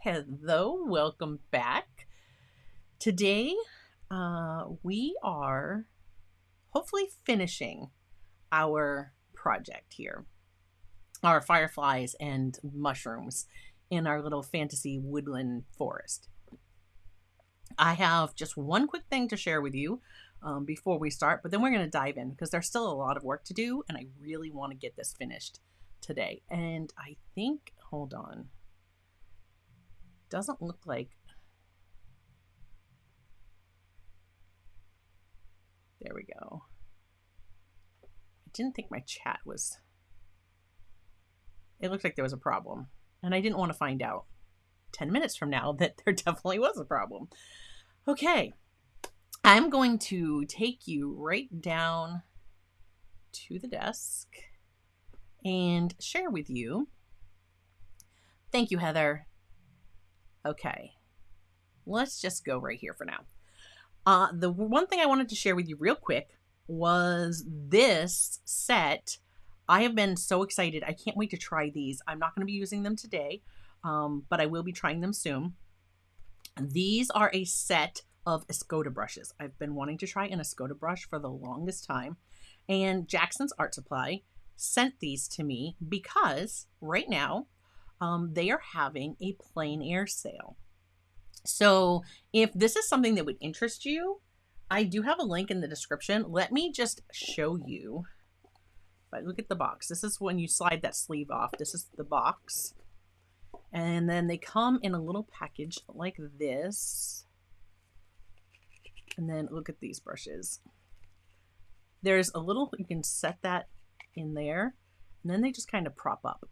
Hello, welcome back. Today, we are hopefully finishing our project here, our fireflies and mushrooms in our little fantasy woodland forest. I have just one quick thing to share with you before we start, but then we're going to dive in because there's still a lot of work to do, and I really want to get this finished today. And I think, hold on, doesn't look like. There we go. I didn't think my chat was. It looked like there was a problem, and I didn't want to find out 10 minutes from now that there definitely was a problem. Okay, I'm going to take you right down to the desk and share with you. Thank you, Heather. Okay, let's just go right here for now. The one thing I wanted to share with you real quick was this set. I have been so excited. I can't wait to try these. I'm not going to be using them today, but I will be trying them soon. These are a set of Escoda brushes. I've been wanting to try an Escoda brush for the longest time, and Jackson's Art Supply sent these to me because right now they are having a plein air sale. So if this is something that would interest you, I do have a link in the description. Let me just show you. If I look at the box, this is when you slide that sleeve off. This is the box. And then they come in a little package like this. And then look at these brushes. There's a little, you can set that in there. And then they just kind of prop up.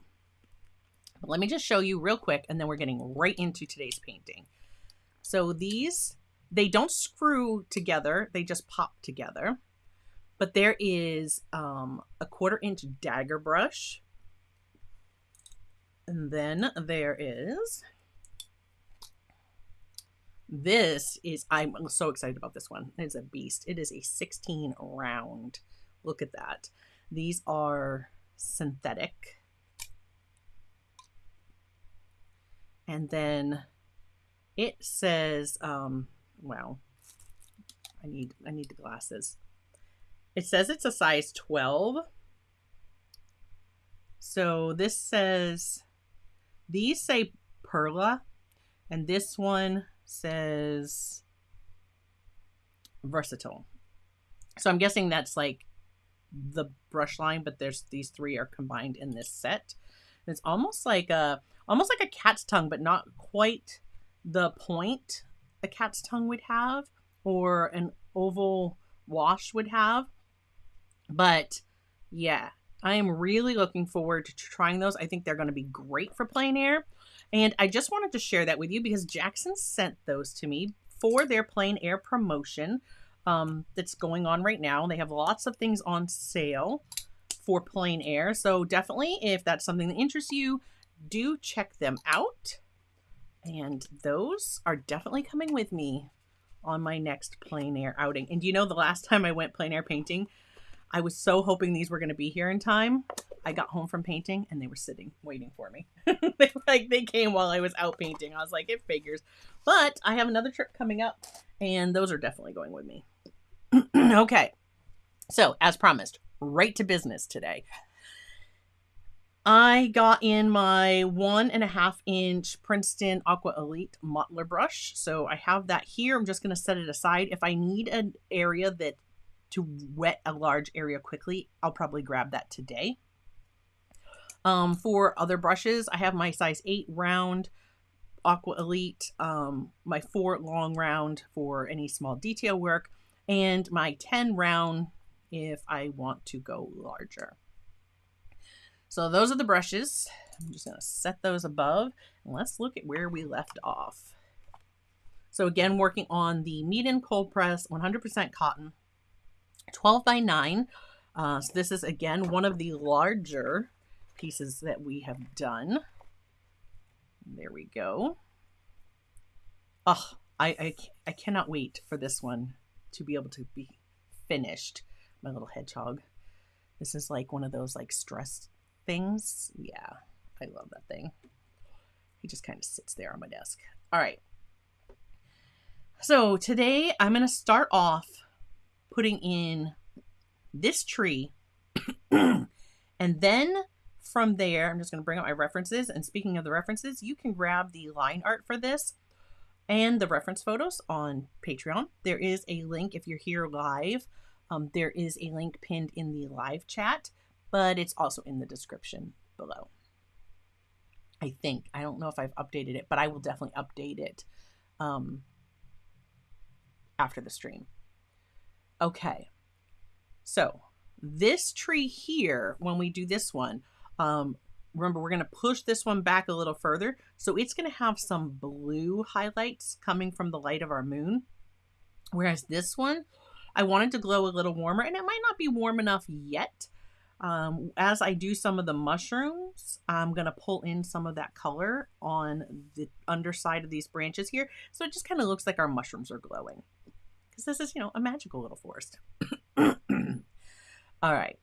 But let me just show you real quick, and then we're getting right into today's painting. So these, they don't screw together, they just pop together. But there is a 1/4-inch dagger brush. And then there is, this is, I'm so excited about this one. It's a beast. It is a 16 round. Look at that. These are synthetic. And then it says, wow, I need the glasses. It says it's a size 12. So this says, these say Perla, and this one says Versatile. So I'm guessing that's like the brush line, but there's these three are combined in this set. And it's almost like a cat's tongue, but not quite the point a cat's tongue would have or an oval wash would have. But yeah, I am really looking forward to trying those. I think they're going to be great for plein air. And I just wanted to share that with you because Jackson sent those to me for their plein air promotion that's going on right now. They have lots of things on sale for plein air. So definitely, if that's something that interests you, do check them out. And those are definitely coming with me on my next plein air outing. And you know, the last time I went plein air painting, I was so hoping these were going to be here in time. I got home from painting and they were sitting waiting for me. They came while I was out painting. I was like, it figures. But I have another trip coming up and those are definitely going with me. Okay. So as promised, right to business today. I got in my 1.5-inch Princeton Aqua Elite Mottler brush. So I have that here. I'm just going to set it aside. If I need an area that to wet a large area quickly, I'll probably grab that today. For other brushes, I have my size 8 round Aqua Elite, my 4 long round for any small detail work, and my 10 round if I want to go larger. So those are the brushes. I'm just going to set those above and let's look at where we left off. So again, working on the Meeden cold press 100% cotton 12 by 9. So this is again one of the larger pieces that we have done. There we go. Oh, I cannot wait for this one to be able to be finished. My little hedgehog. This is like one of those like stress things. Yeah, I love that thing. He just kind of sits there on my desk. All right. So today I'm going to start off putting in this tree. And then from there, I'm just going to bring up my references. And speaking of the references, you can grab the line art for this and the reference photos on Patreon. There is a link if you're here live. There is a link pinned in the live chat, but it's also in the description below. I think. I don't know if I've updated it, but I will definitely update it after the stream. Okay. So this tree here, when we do this one, remember, we're going to push this one back a little further. So it's going to have some blue highlights coming from the light of our moon. Whereas this one, I wanted to glow a little warmer, and it might not be warm enough yet. As I do some of the mushrooms, I'm going to pull in some of that color on the underside of these branches here. So it just kind of looks like our mushrooms are glowing. Because this is, you know, a magical little forest. All right.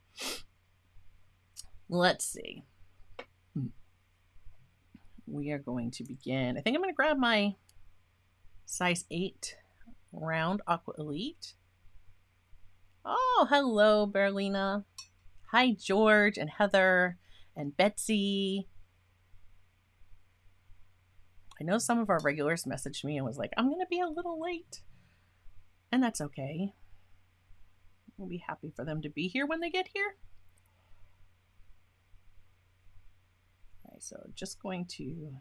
Let's see. We are going to begin. I think I'm going to grab my size 8 round Aqua Elite. Oh, hello, Berlina. Hi, George and Heather and Betsy. I know some of our regulars messaged me and was like, I'm going to be a little late. And that's okay. We'll be happy for them to be here when they get here. All right, so just going to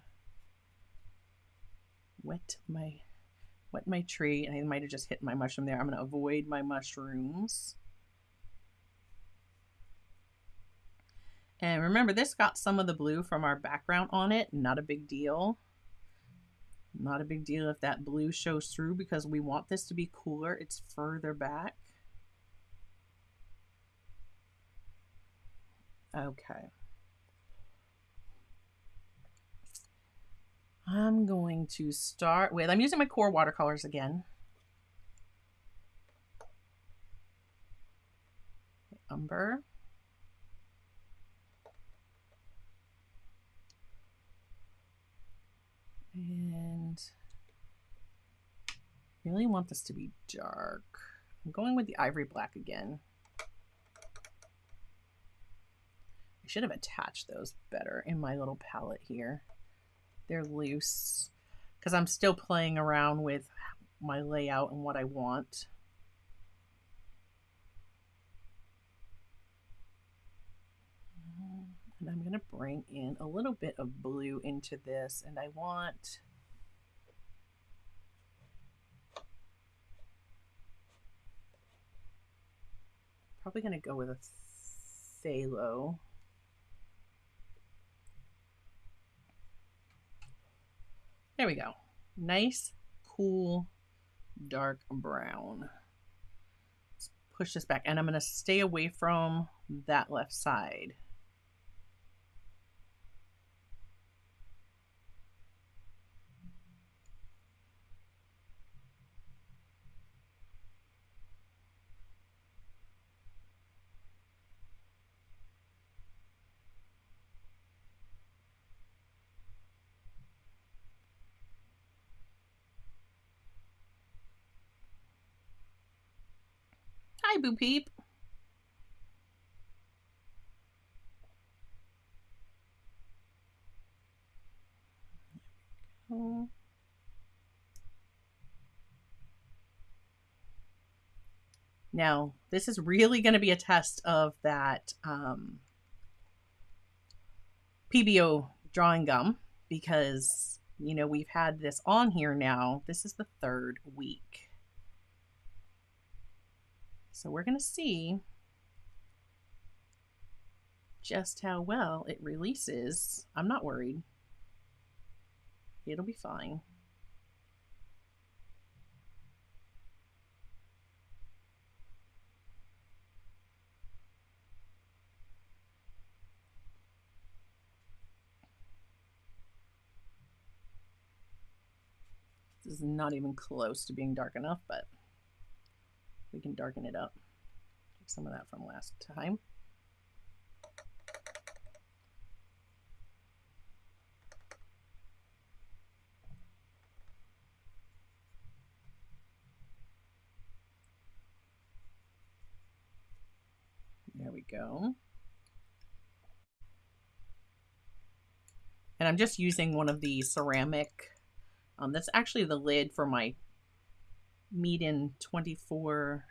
wet my tree. And I might have just hit my mushroom there. I'm going to avoid my mushrooms. And remember, this got some of the blue from our background on it. Not a big deal. Not a big deal if that blue shows through, because we want this to be cooler. It's further back. Okay. I'm going to start with, I'm using my core watercolors again. Umber. And really want this to be dark. I'm going with the ivory black again. I should have attached those better in my little palette here. They're loose because I'm still playing around with my layout and what I want. And I'm going to bring in a little bit of blue into this, and I want probably going to go with a phthalo. There we go. Nice, cool, dark brown. Let's push this back, and I'm going to stay away from that left side. Hi, Boo Peep. Now, this is really going to be a test of that PBO drawing gum, because, you know, we've had this on here now. This is the 3rd week. So we're going to see just how well it releases. I'm not worried. It'll be fine. This is not even close to being dark enough, but we can darken it up. Take some of that from last time. go. And I'm just using one of the ceramic, that's actually the lid for my Meet in 24,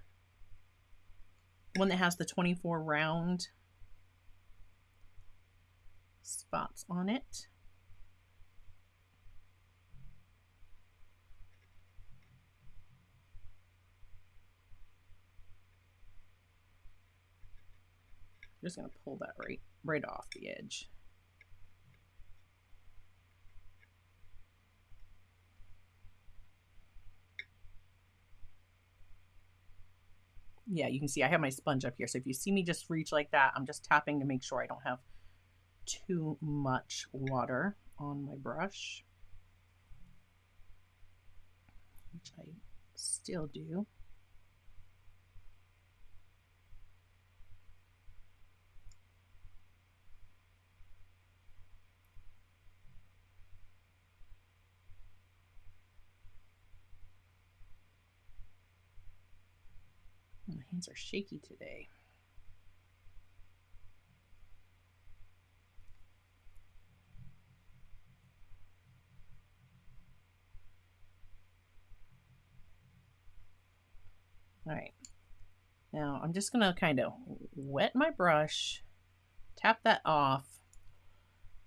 one that has the 24 round spots on it. I'm just going to pull that right off the edge. Yeah, you can see I have my sponge up here. So if you see me just reach like that, I'm just tapping to make sure I don't have too much water on my brush, which I still do. My hands are shaky today. All right. Now I'm just going to kind of wet my brush, tap that off,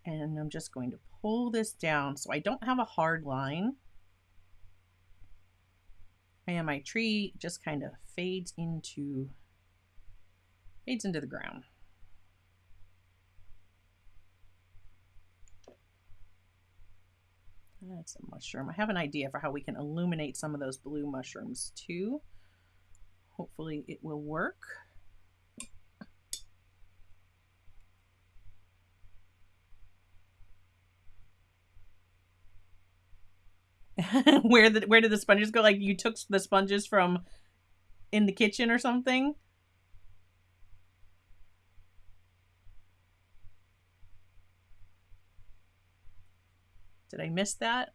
and I'm just going to pull this down so I don't have a hard line. And my tree just kind of fades into the ground. That's a mushroom. I have an idea for how we can illuminate some of those blue mushrooms too. Hopefully it will work. Where did the sponges go? Like you took the sponges from in the kitchen or something? Did I miss that?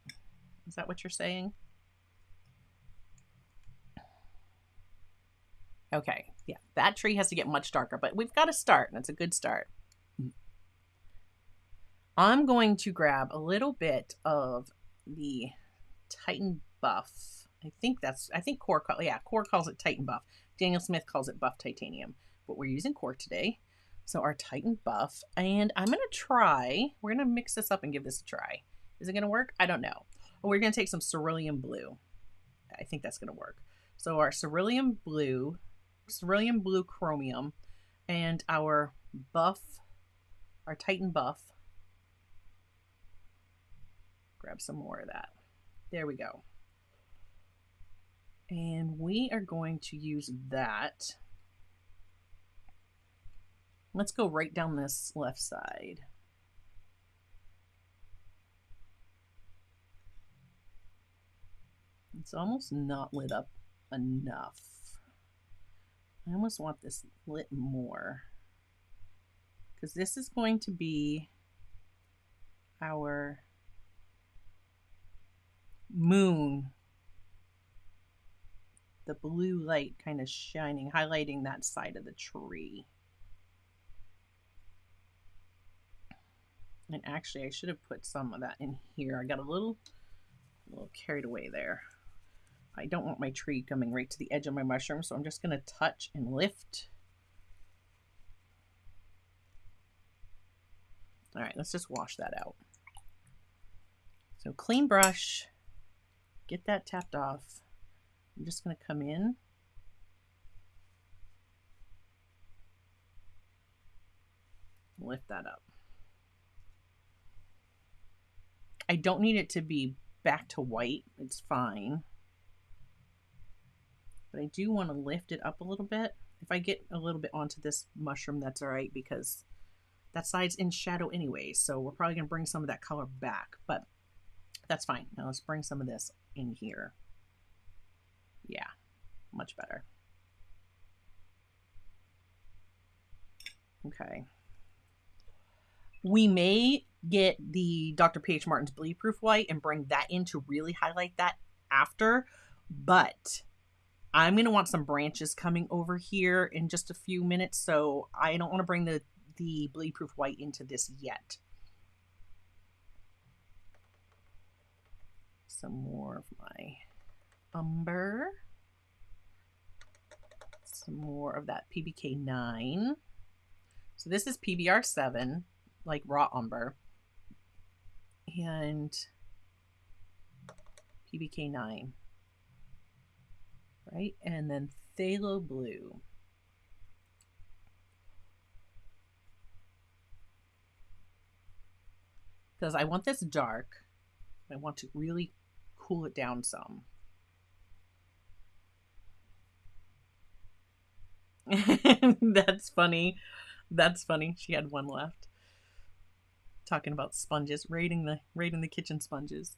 Is that what you're saying? Okay, yeah, that tree has to get much darker, but we've got to start, and it's a good start. I'm going to grab a little bit of the Titan Buff. I think Core calls it Titan Buff. Daniel Smith calls it Buff Titanium, but we're using Core today. So our Titan Buff, and I'm going to try, we're going to mix this up and give this a try. Is it going to work? I don't know. We're going to take some cerulean blue. I think that's going to work. So our cerulean blue chromium, and our buff, our Titan Buff. Grab some more of that. There we go. And we are going to use that. Let's go right down this left side. It's almost not lit up enough. I almost want this lit more, because this is going to be our moon. The blue light kind of shining, highlighting that side of the tree. And actually, I should have put some of that in here. I got a little carried away there. I don't want my tree coming right to the edge of my mushroom, so I'm just going to touch and lift. All right, let's just wash that out. So clean brush, get that tapped off. I'm just going to come in. Lift that up. I don't need it to be back to white. It's fine. But I do want to lift it up a little bit. If I get a little bit onto this mushroom, that's all right, because that side's in shadow anyway. So we're probably going to bring some of that color back, but that's fine. Now let's bring some of this in here. Yeah, much better. Okay. We may get the Dr. P.H. Martin's Bleed Proof White and bring that in to really highlight that after, but I'm going to want some branches coming over here in just a few minutes, so I don't want to bring the bleed proof white into this yet. Some more of my umber. Some more of that PBK 9. So this is PBR 7, like raw umber. And PBK 9. Right? And then phthalo blue. Because I want this dark. I want to really cool it down some. That's funny. That's funny. She had one left. Talking about sponges, raiding the kitchen sponges.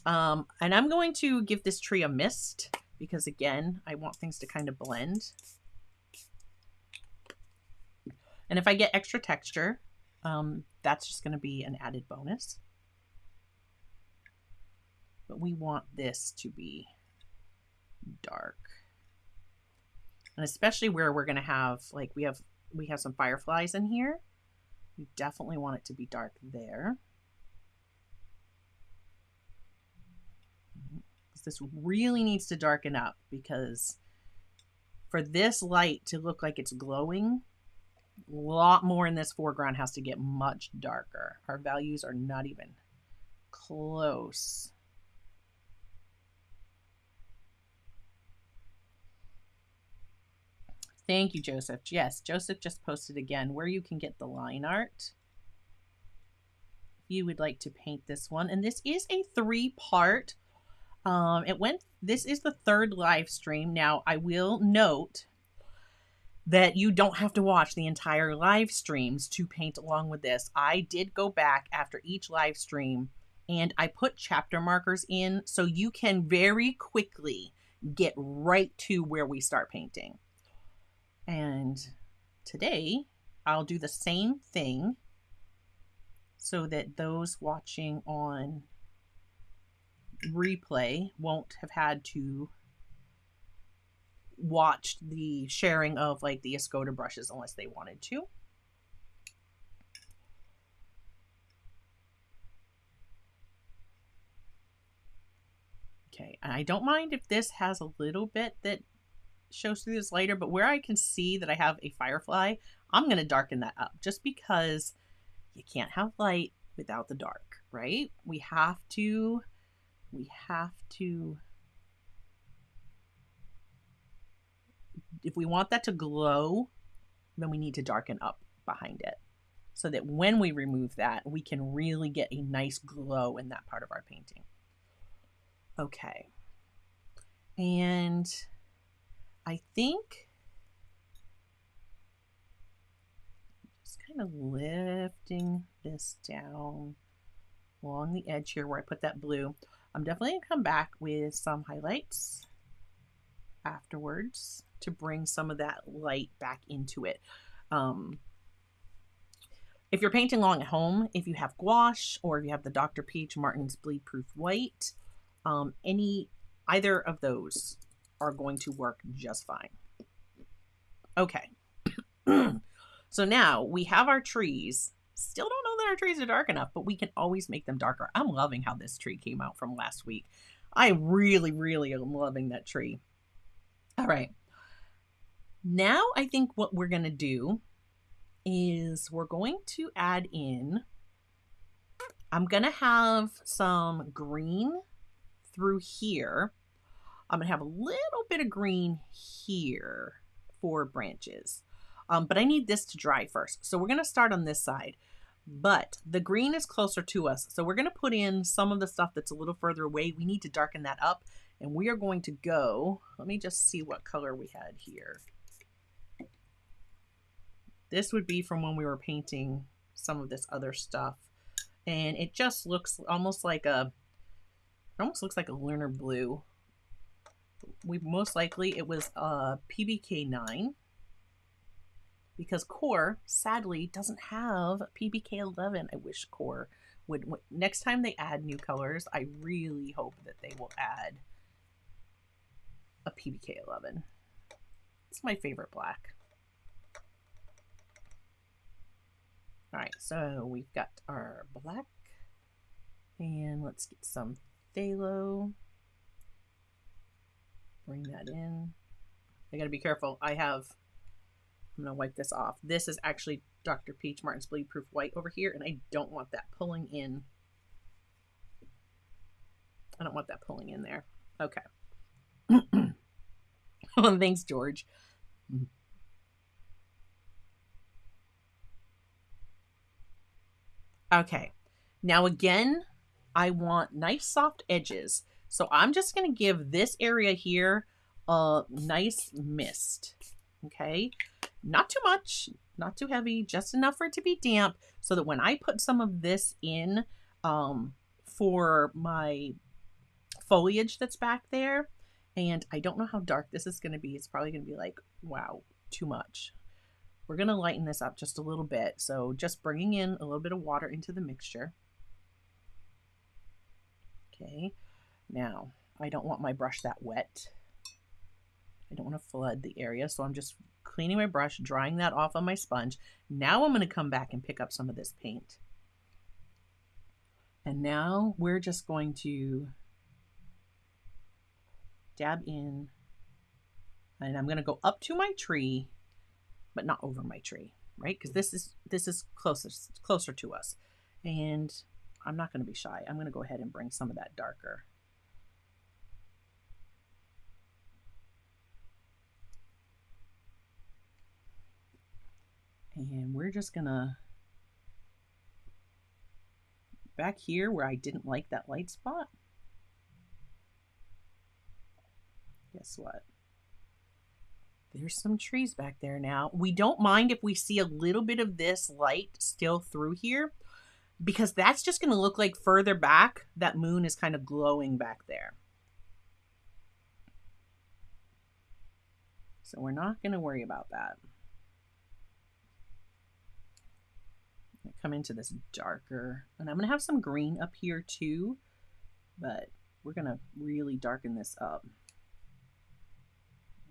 And I'm going to give this tree a mist because again, I want things to kind of blend. And if I get extra texture, that's just going to be an added bonus. But we want this to be dark. And especially where we're going to have, like, we have some fireflies in here. We definitely want it to be dark there. This really needs to darken up because for this light to look like it's glowing, a lot more in this foreground has to get much darker. Our values are not even close. Thank you, Joseph. Yes, Joseph just posted again where you can get the line art. If you would like to paint this one. And this is a 3-part. This is the 3rd live stream. Now, I will note that you don't have to watch the entire live streams to paint along with this. I did go back after each live stream and I put chapter markers in so you can very quickly get right to where we start painting. And today I'll do the same thing so that those watching on replay won't have had to watch the sharing of like the Escoda brushes unless they wanted to. Okay, and I don't mind if this has a little bit that shows through this later, but where I can see that I have a firefly, I'm going to darken that up just because you can't have light without the dark, right? We have to, if we want that to glow, then we need to darken up behind it so that when we remove that, we can really get a nice glow in that part of our painting. Okay. And I think just kind of lifting this down along the edge here where I put that blue. I'm definitely going to come back with some highlights afterwards to bring some of that light back into it. If you're painting along at home, if you have gouache or if you have the Dr. Peach Martin's Bleed Proof White, either of those are going to work just fine. Okay. So now we have our trees. Still don't know that our trees are dark enough, but we can always make them darker. I'm loving how this tree came out from last week. I really, really am loving that tree. All right. Now I think what we're going to do is we're going to add in, I'm going to have some green through here. I'm going to have a little bit of green here for branches. But I need this to dry first. So we're going to start on this side. But the green is closer to us. So we're going to put in some of the stuff that's a little further away. We need to darken that up. And we are going to go, let me just see what color we had here. This would be from when we were painting some of this other stuff. And it just looks almost like a lunar blue. Most likely it was a PBK 9. Because Core, sadly, doesn't have PBK 11. I wish Core would. Next time they add new colors, I really hope that they will add a PBK 11. It's my favorite black. All right, so we've got our black, and let's get some phthalo. Bring that in. I gotta be careful. I'm gonna wipe this off. This is actually Dr. Peach Martin's Bleed Proof White over here, and I don't want that pulling in. I don't want that pulling in there. Okay. Oh, thanks, George. Okay. Now again, I want nice soft edges. So I'm just going to give this area here a nice mist. Okay. Not too much, not too heavy, just enough for it to be damp so that when I put some of this in for my foliage that's back there, and I don't know how dark this is going to be. It's probably going to be like, wow, too much. We're going to lighten this up just a little bit. So just bringing in a little bit of water into the mixture. Okay, now I don't want my brush that wet. I don't want to flood the area, so I'm just cleaning my brush, drying that off on my sponge. Now I'm going to come back and pick up some of this paint. And now we're just going to dab in, and I'm going to go up to my tree, but not over my tree, right? Because this is closer to us. And I'm not going to be shy. I'm going to go ahead and bring some of that darker. And we're just going to, back here where I didn't like that light spot, guess what? There's some trees back there now. We don't mind if we see a little bit of this light still through here, because that's just going to look like further back, that moon is kind of glowing back there. So we're not going to worry about that. I'm going to come into this darker, and I'm going to have some green up here too, but we're going to really darken this up.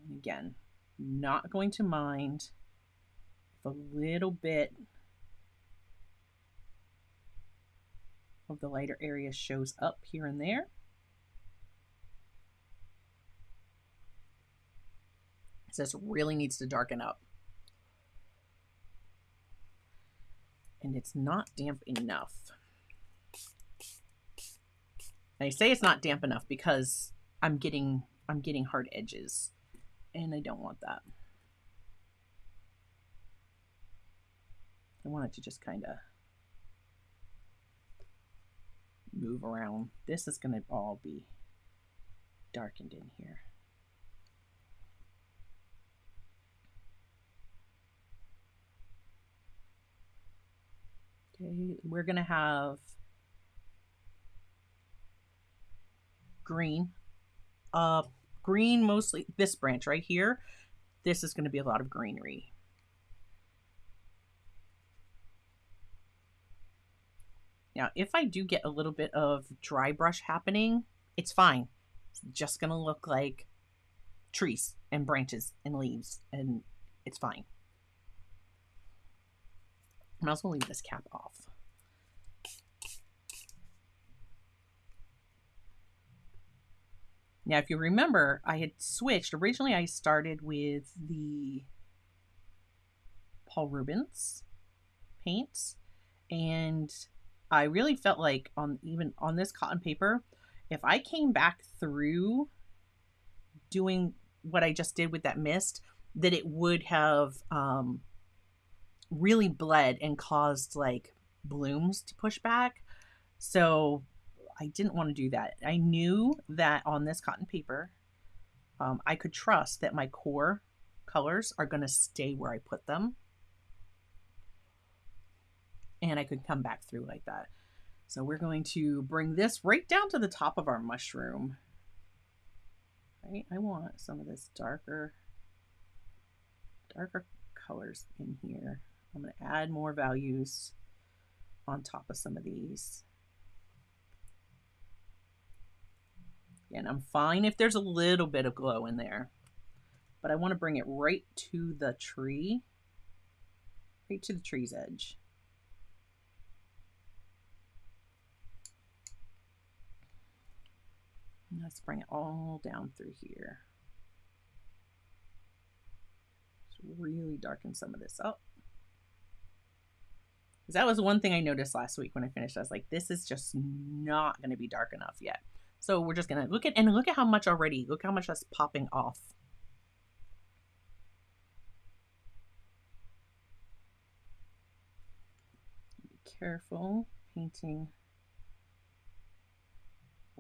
And again, not going to mind if a little bit of the lighter area shows up here and there. This really needs to darken up. And it's not damp enough. And I say it's not damp enough because I'm getting hard edges, and I don't want that. I want it to just kind of move around. This is going to all be darkened in here. Okay, we're going to have green. Green mostly, this branch right here. This is going to be a lot of greenery. Now, if I do get a little bit of dry brush happening, it's fine. It's just going to look like trees and branches and leaves, and it's fine. I might as well leave this cap off. Now, if you remember, I had switched. Originally, I started with the Paul Rubens paints, and I really felt like even on this cotton paper, if I came back through doing what I just did with that mist, that it would have really bled and caused like blooms to push back. So I didn't want to do that. I knew that on this cotton paper, I could trust that my core colors are going to stay where I put them. And I could come back through like that. So we're going to bring this right down to the top of our mushroom. Right? I want some of this darker colors in here. I'm going to add more values on top of some of these. And I'm fine if there's a little bit of glow in there, but I want to bring it right to the tree, right to the tree's edge. And let's bring it all down through here. Just really darken some of this up. Because that was one thing I noticed last week when I finished. I was like, this is just not going to be dark enough yet. So we're just going to look at how much already, look how much that's popping off. Be careful painting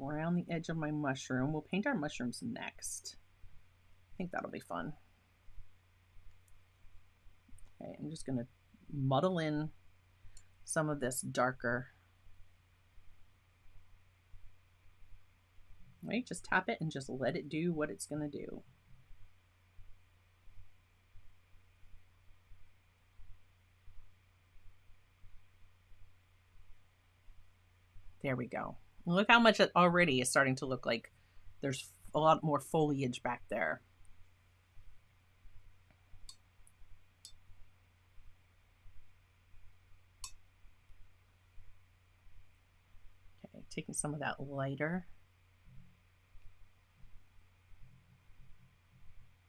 around the edge of my mushroom. We'll paint our mushrooms next. I think that'll be fun. Okay, I'm just going to muddle in some of this darker. Right, just tap it and just let it do what it's going to do. There we go. Look how much it already is starting to look like there's a lot more foliage back there. Okay, taking some of that lighter.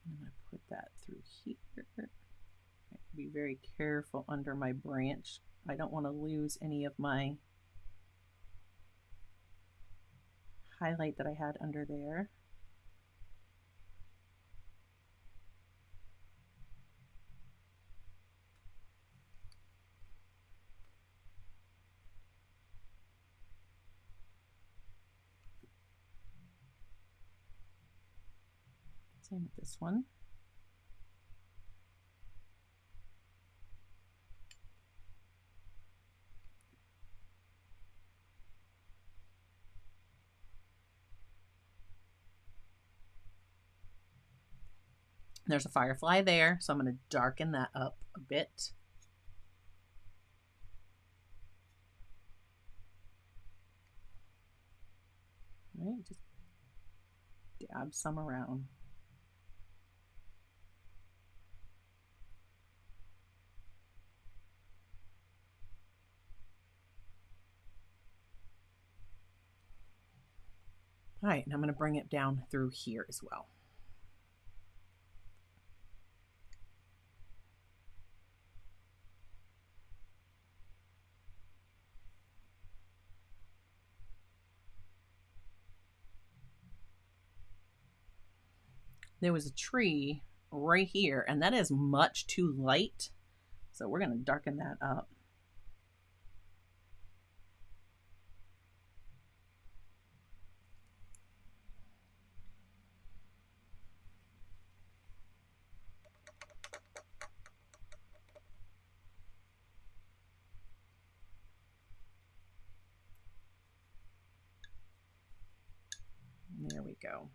I'm going to put that through here. Be very careful under my branch. I don't want to lose any of my highlight that I had under there. Same with this one. There's a firefly there, so I'm going to darken that up a bit. Right, just dab some around. All right, and I'm going to bring it down through here as well. There was a tree right here, and that is much too light. So we're going to darken that up. There we go.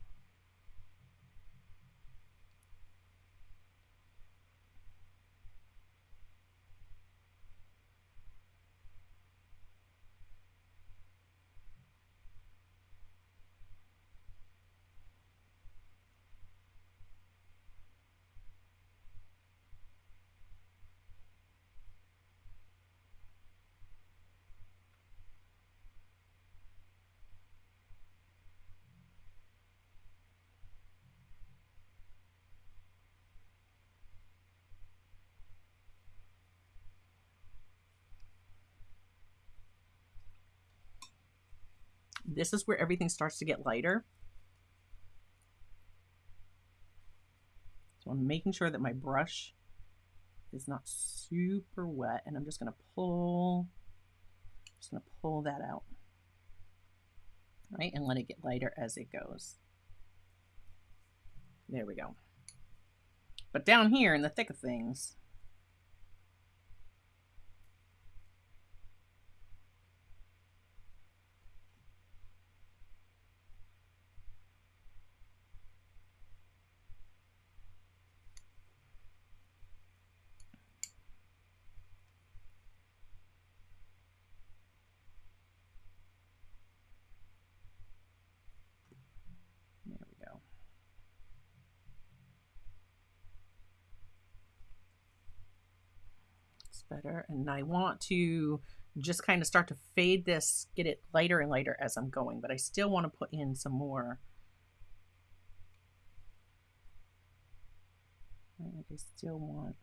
This is where everything starts to get lighter. So I'm making sure that my brush is not super wet, and I'm just going to pull that out, right, and let it get lighter as it goes. There we go. But down here in the thick of things, better. And I want to just kind of start to fade this, get it lighter and lighter as I'm going, but I still want to put in some more. I still want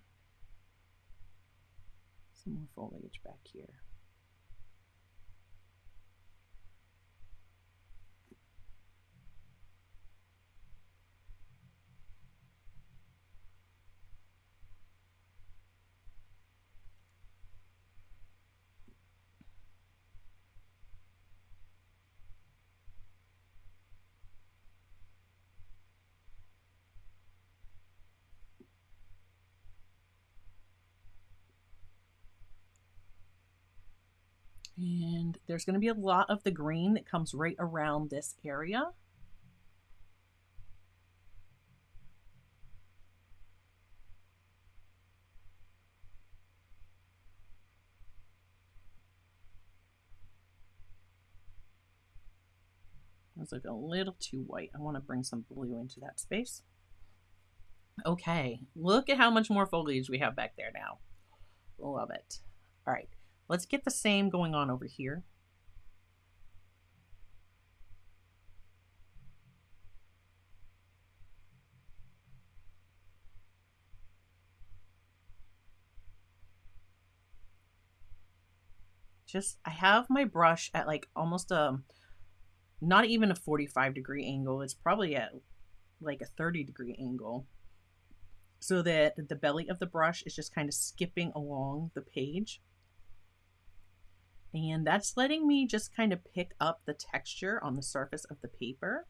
some more foliage back here. And there's going to be a lot of the green that comes right around this area. It's like a little too white. I want to bring some blue into that space. Okay, look at how much more foliage we have back there now. Love it. All right, let's get the same going on over here. I have my brush at like almost not even a 45-degree angle. It's probably at like a 30-degree angle, so that the belly of the brush is just kind of skipping along the page. And that's letting me just kind of pick up the texture on the surface of the paper.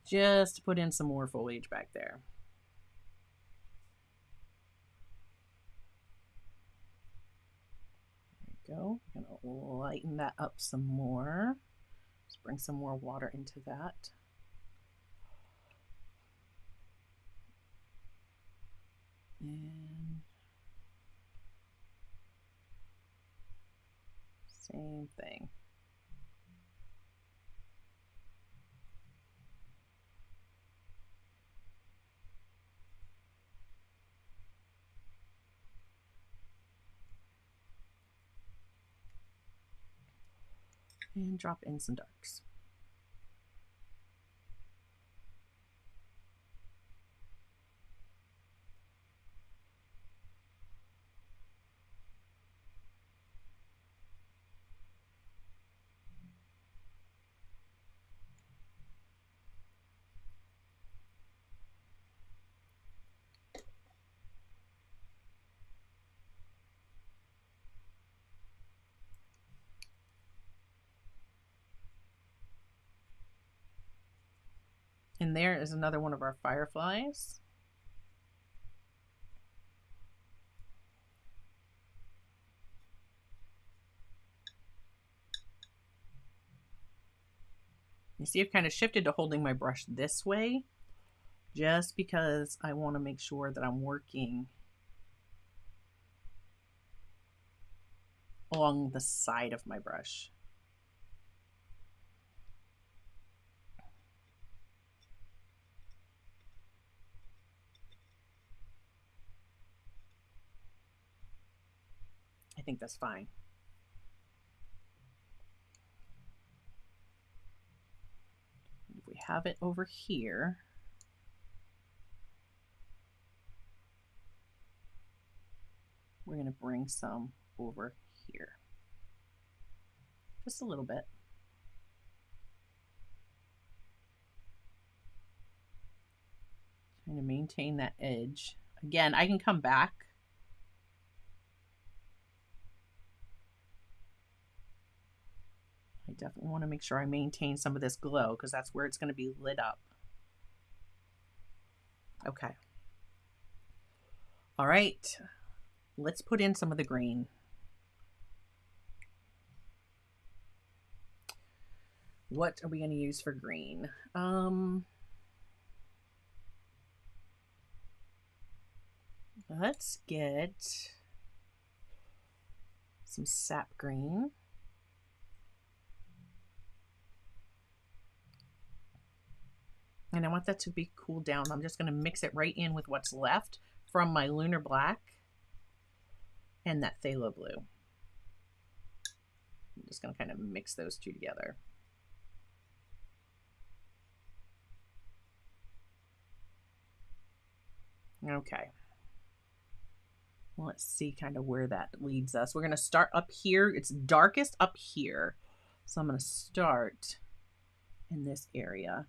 Just to put in some more foliage back there. There we go. I'm going to lighten that up some more. Just bring some more water into that. And same thing. And drop in some darks. And there is another one of our fireflies. You see, I've kind of shifted to holding my brush this way, just because I want to make sure that I'm working along the side of my brush. I think that's fine. If we have it over here, we're going to bring some over here. Just a little bit. Trying to maintain that edge. Again, I can come back. I definitely want to make sure I maintain some of this glow because that's where it's going to be lit up. Okay. All right. Let's put in some of the green. What are we going to use for green? Let's get some sap green. And I want that to be cooled down. I'm just going to mix it right in with what's left from my Lunar Black and that Phthalo Blue. I'm just going to kind of mix those two together. Okay. Let's see kind of where that leads us. We're going to start up here. It's darkest up here. So I'm going to start in this area.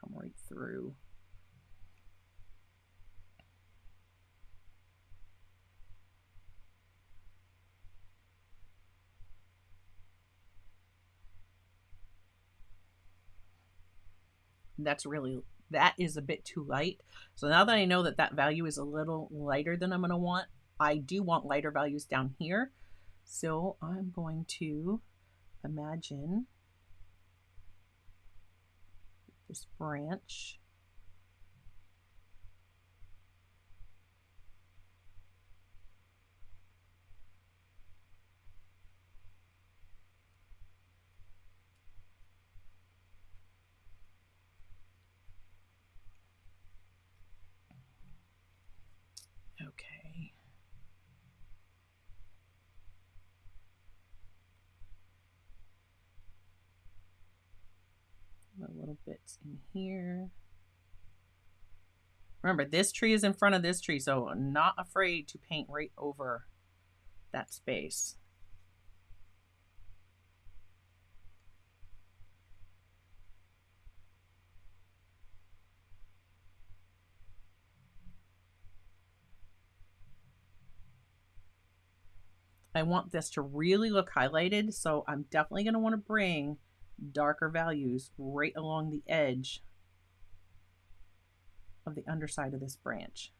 Come right through. That is a bit too light. So now that I know that that value is a little lighter than I'm going to want, I do want lighter values down here. So I'm going to imagine this branch. Okay. A little bits in here. Remember, this tree is in front of this tree, so I'm not afraid to paint right over that space. I want this to really look highlighted, so I'm definitely going to want to bring darker values right along the edge of the underside of this branch.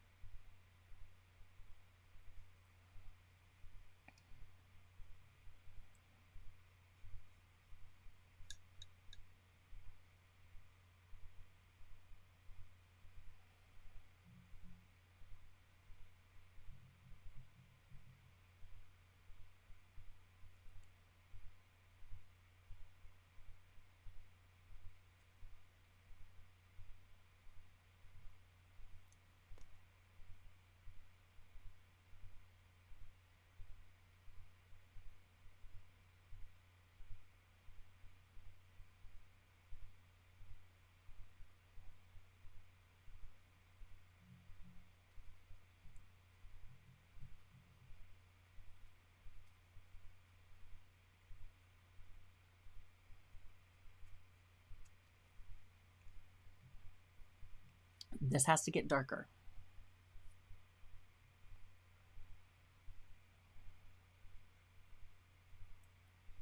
This has to get darker.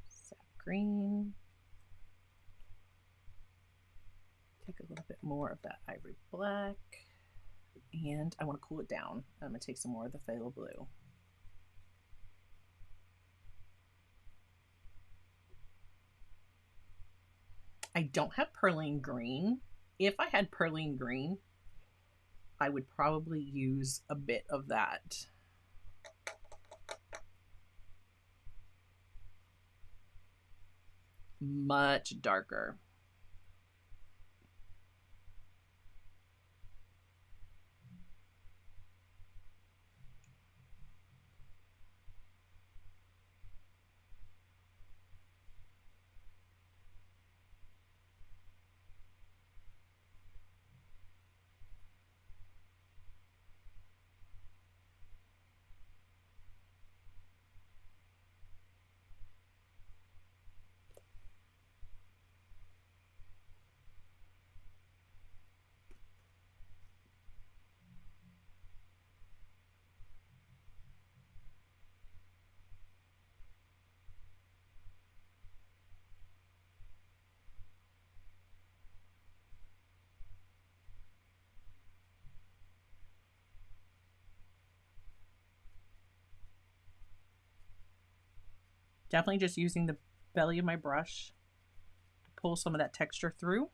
Sap green. Take a little bit more of that ivory black. And I want to cool it down. I'm going to take some more of the phthalo blue. I don't have perline green. If I had perline green, I would probably use a bit of that. Much darker. Definitely just using the belly of my brush to pull some of that texture through.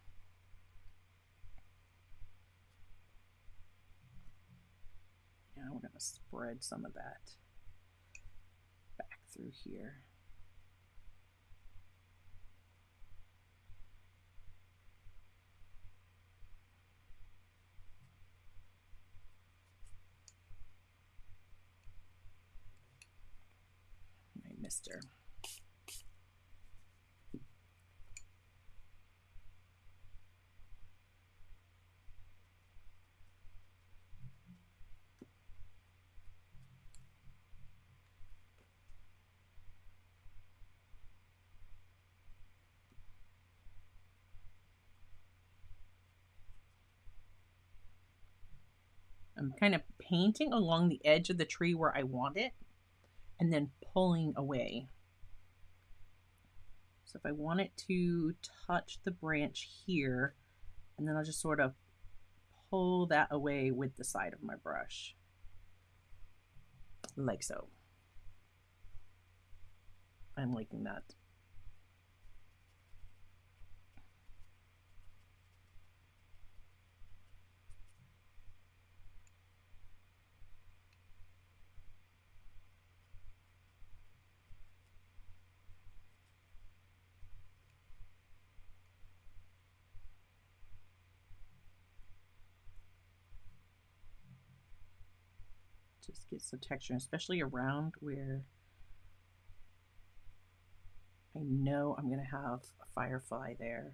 Now we're going to spread some of that back through here. faster. I'm kind of painting along the edge of the tree where I want it and then pulling away. So if I want it to touch the branch here, and then I'll just sort of pull that away with the side of my brush, like so. I'm liking that. Just get some texture, especially around where I know I'm going to have a firefly there.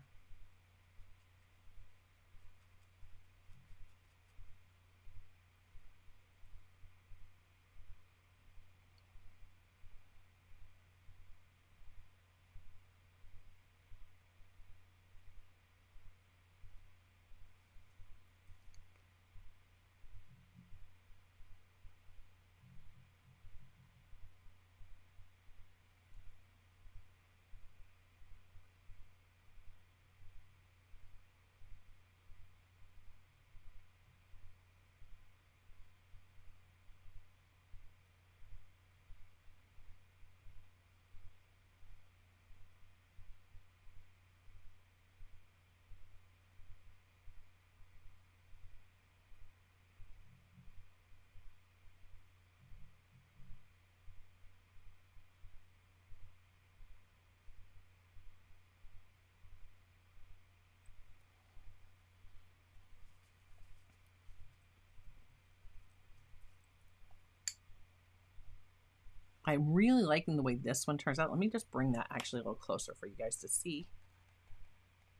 I'm really liking the way this one turns out. Let me just bring that actually a little closer for you guys to see.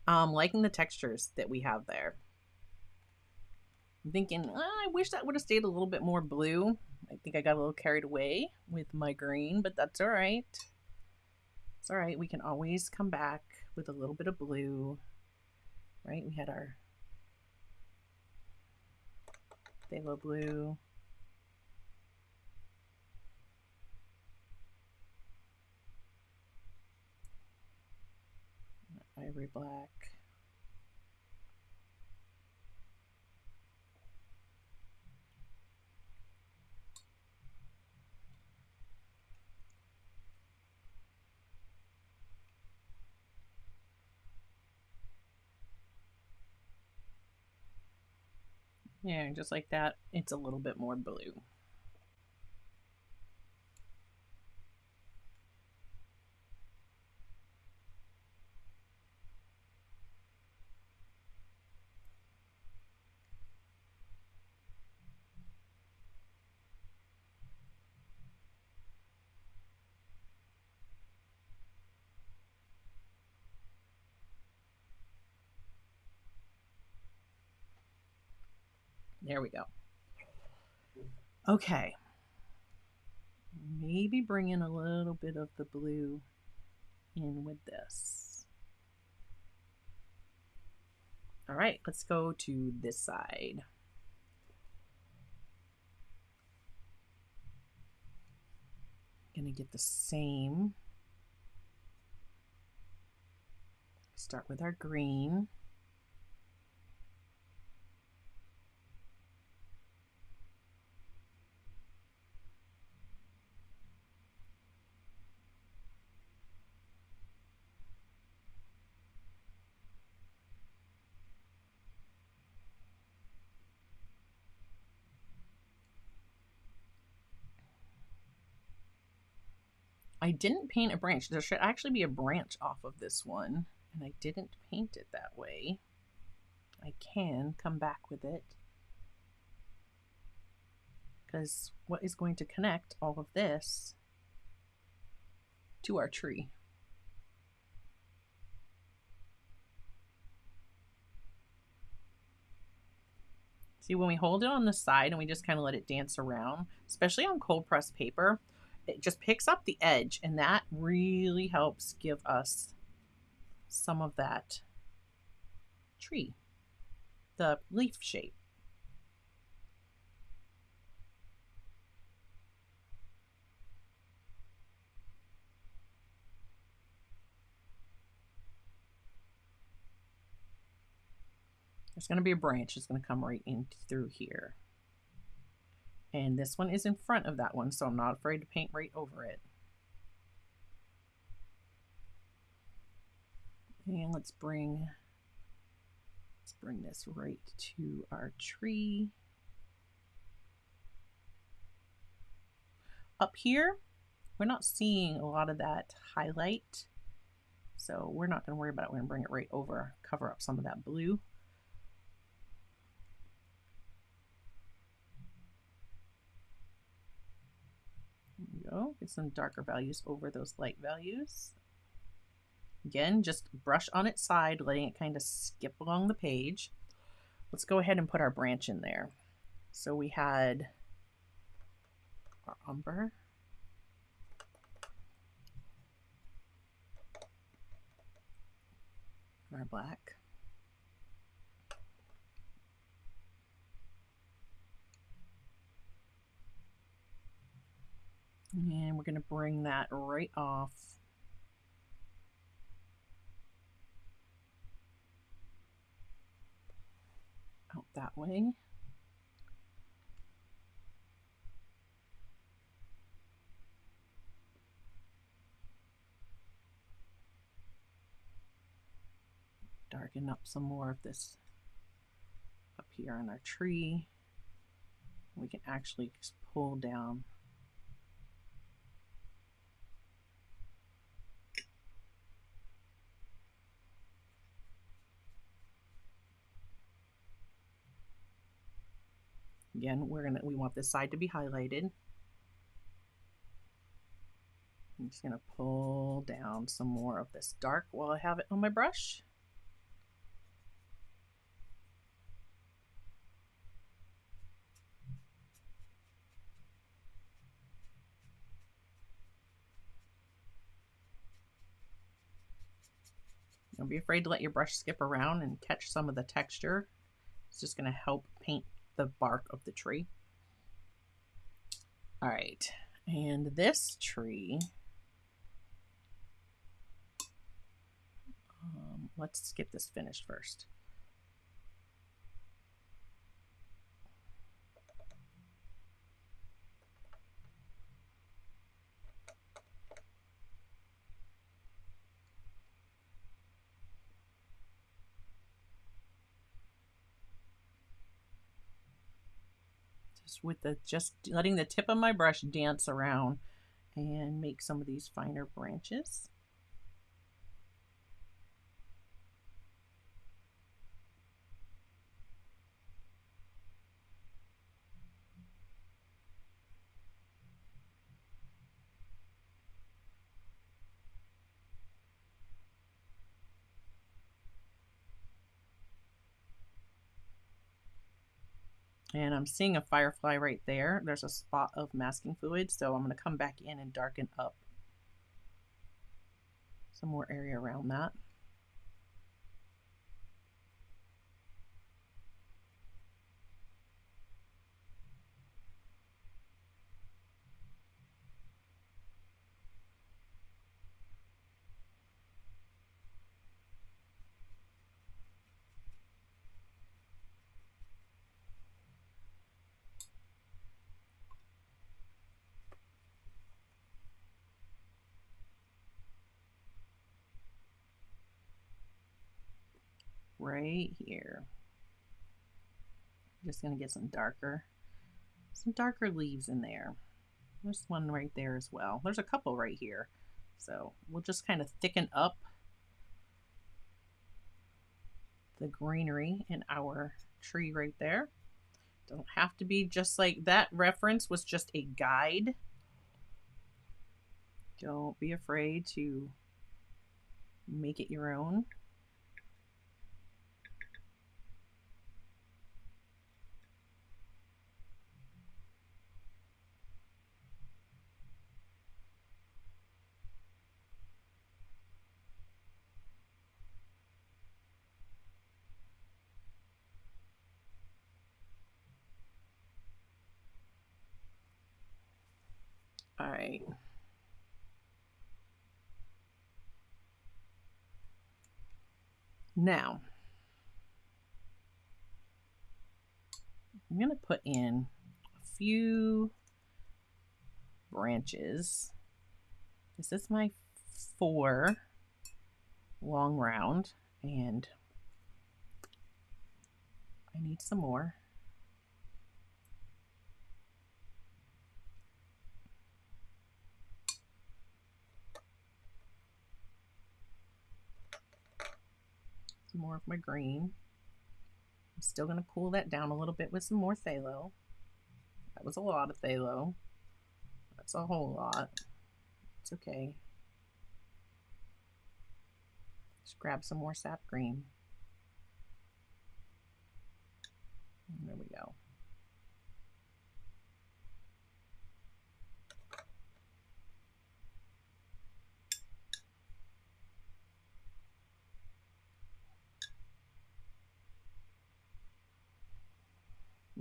Liking the textures that we have there. I'm thinking, I wish that would have stayed a little bit more blue. I think I got a little carried away with my green, but that's all right. It's all right. We can always come back with a little bit of blue, right? We had our phthalo blue. Ivory black. Yeah, just like that, it's a little bit more blue. There we go. Okay. Maybe bring in a little bit of the blue in with this. All right, let's go to this side. Gonna get the same. Start with our green. I didn't paint a branch. There should actually be a branch off of this one, and I didn't paint it that way. I can come back with it, because what is going to connect all of this to our tree. See, when we hold it on the side and we just kind of let it dance around, especially on cold pressed paper, it just picks up the edge, and that really helps give us some of that tree, the leaf shape. There's going to be a branch that's going to come right in through here. And this one is in front of that one, so I'm not afraid to paint right over it. And let's bring this right to our tree. Up here, we're not seeing a lot of that highlight, so we're not going to worry about it. We're going to bring it right over, cover up some of that blue. There we go. Get some darker values over those light values. Again, just brush on its side, letting it kind of skip along the page. Let's go ahead and put our branch in there. So we had our umber. And our black. And we're going to bring that right off. Out that way. Darken up some more of this up here on our tree. We can actually just pull down again. We want this side to be highlighted. I'm just gonna pull down some more of this dark while I have it on my brush. Don't be afraid to let your brush skip around and catch some of the texture. It's just going to help paint the bark of the tree. All right, and this tree, let's get this finished first. Just letting the tip of my brush dance around and make some of these finer branches. And I'm seeing a firefly right there. There's a spot of masking fluid, so I'm going to come back in and darken up some more area around that. Right here. I'm just going to get some darker leaves in there. There's one right there as well. There's a couple right here. So we'll just kind of thicken up the greenery in our tree right there. Don't have to be just like that. Reference was just a guide. Don't be afraid to make it your own. All right. Now, I'm going to put in a few branches. This is my 4 long round, and I need some more. Some more of my green. I'm still going to cool that down a little bit with some more phthalo. That was a lot of phthalo. That's a whole lot. It's okay. Just grab some more sap green. And there we go.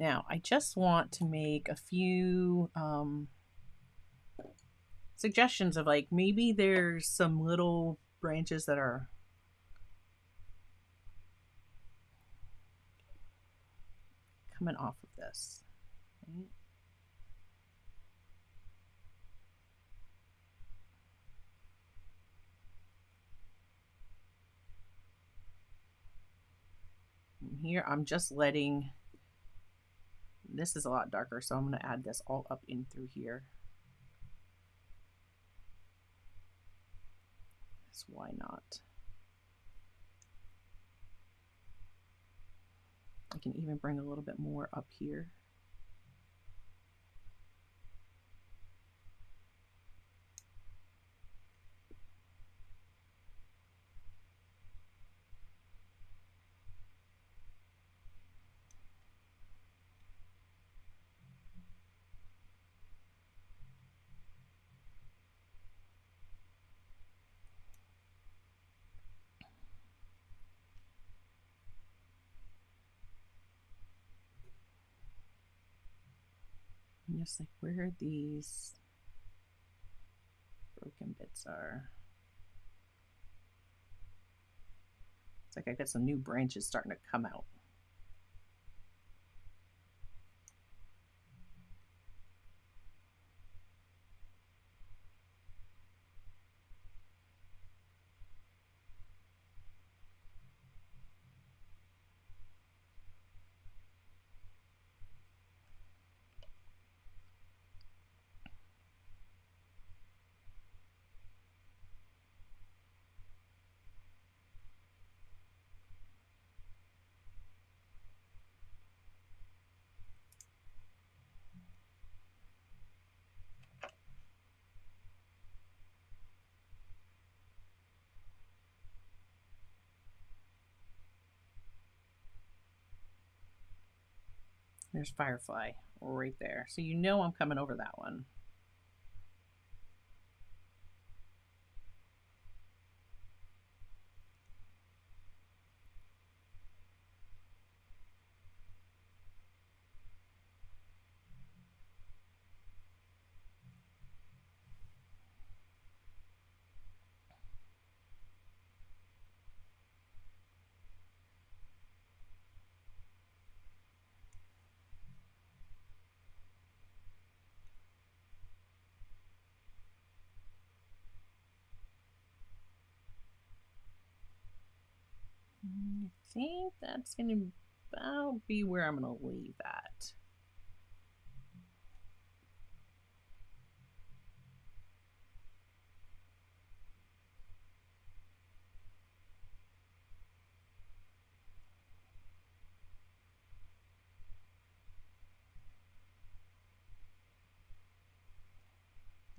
Now, I just want to make a few suggestions of, like, maybe there's some little branches that are coming off of this. Right? And here I'm just letting, this is a lot darker, so I'm going to add this all up in through here. So why not? I can even bring a little bit more up here. And just like where these broken bits are. It's like I got some new branches starting to come out. There's Firefly right there. So you know I'm coming over that one. I think that's going to about be where I'm going to leave that.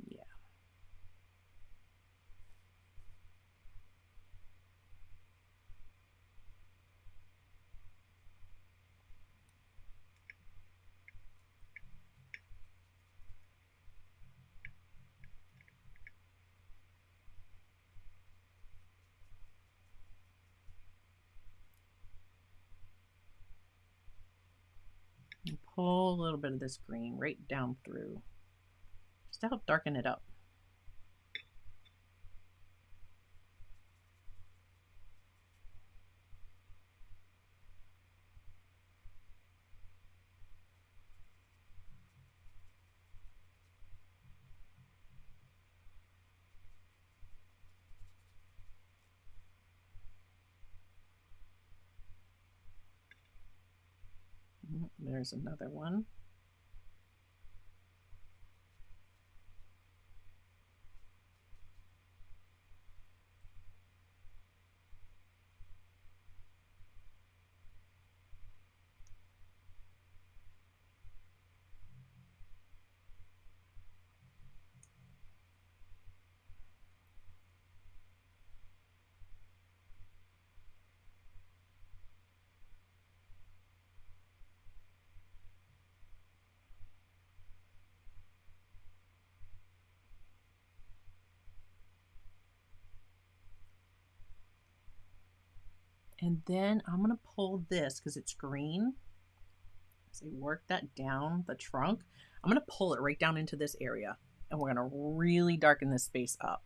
Yeah. pull a little bit of this green right down through, just to help darken it up. There's another one. And then I'm going to pull this because it's green. As I work that down the trunk, I'm going to pull it right down into this area. And we're going to really darken this space up.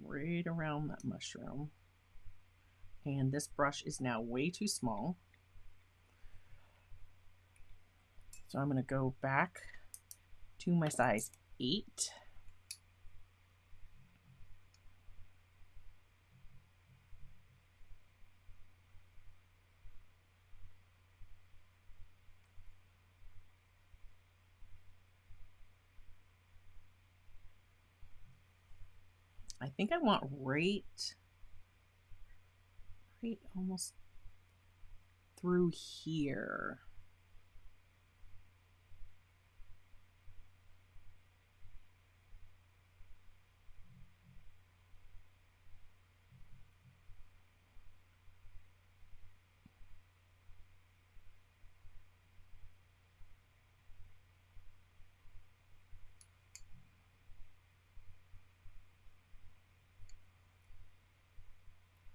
Right around that mushroom. And this brush is now way too small. So I'm going to go back to my size 8. I think I want right almost through here.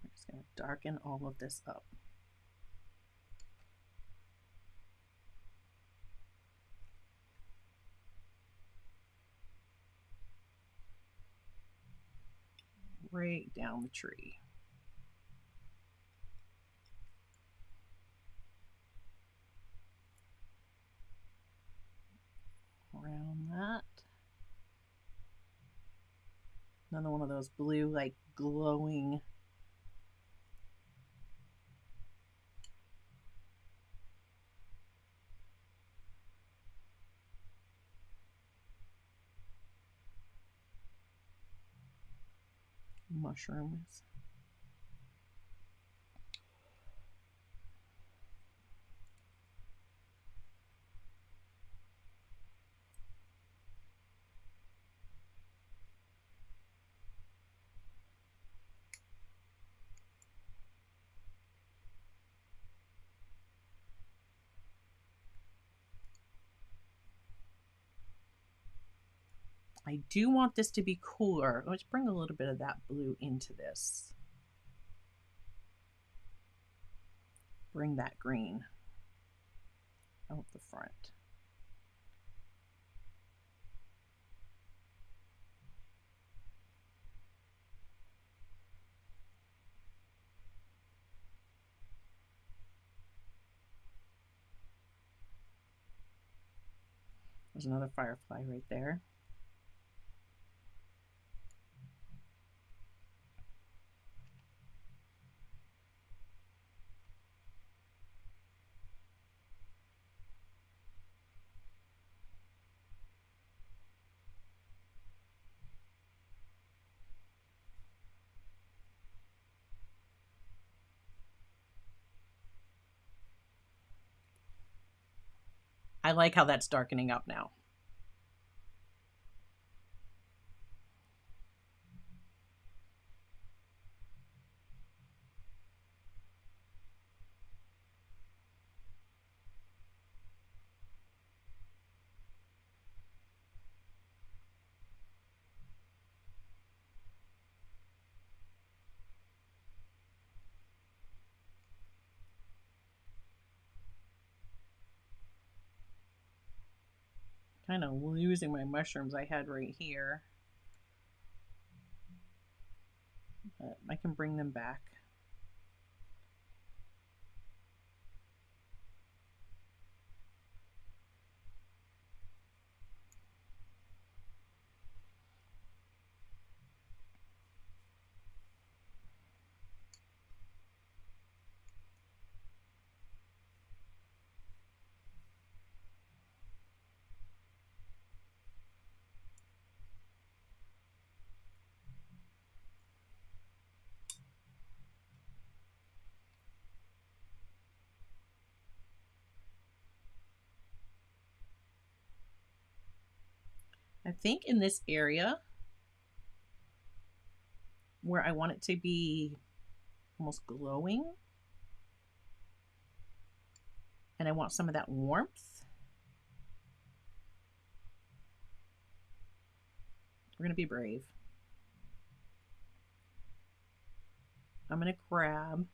I'm just going to darken all of this up. Right down the tree. Around that. Another one of those blue, like glowing mushrooms. I do want this to be cooler. Let's bring a little bit of that blue into this. Bring that green out the front. There's another firefly right there. I like how that's darkening up now. Kind of losing my mushrooms I had right here. But I can bring them back. I think in this area where I want it to be almost glowing, and I want some of that warmth, we're going to be brave. I'm going to grab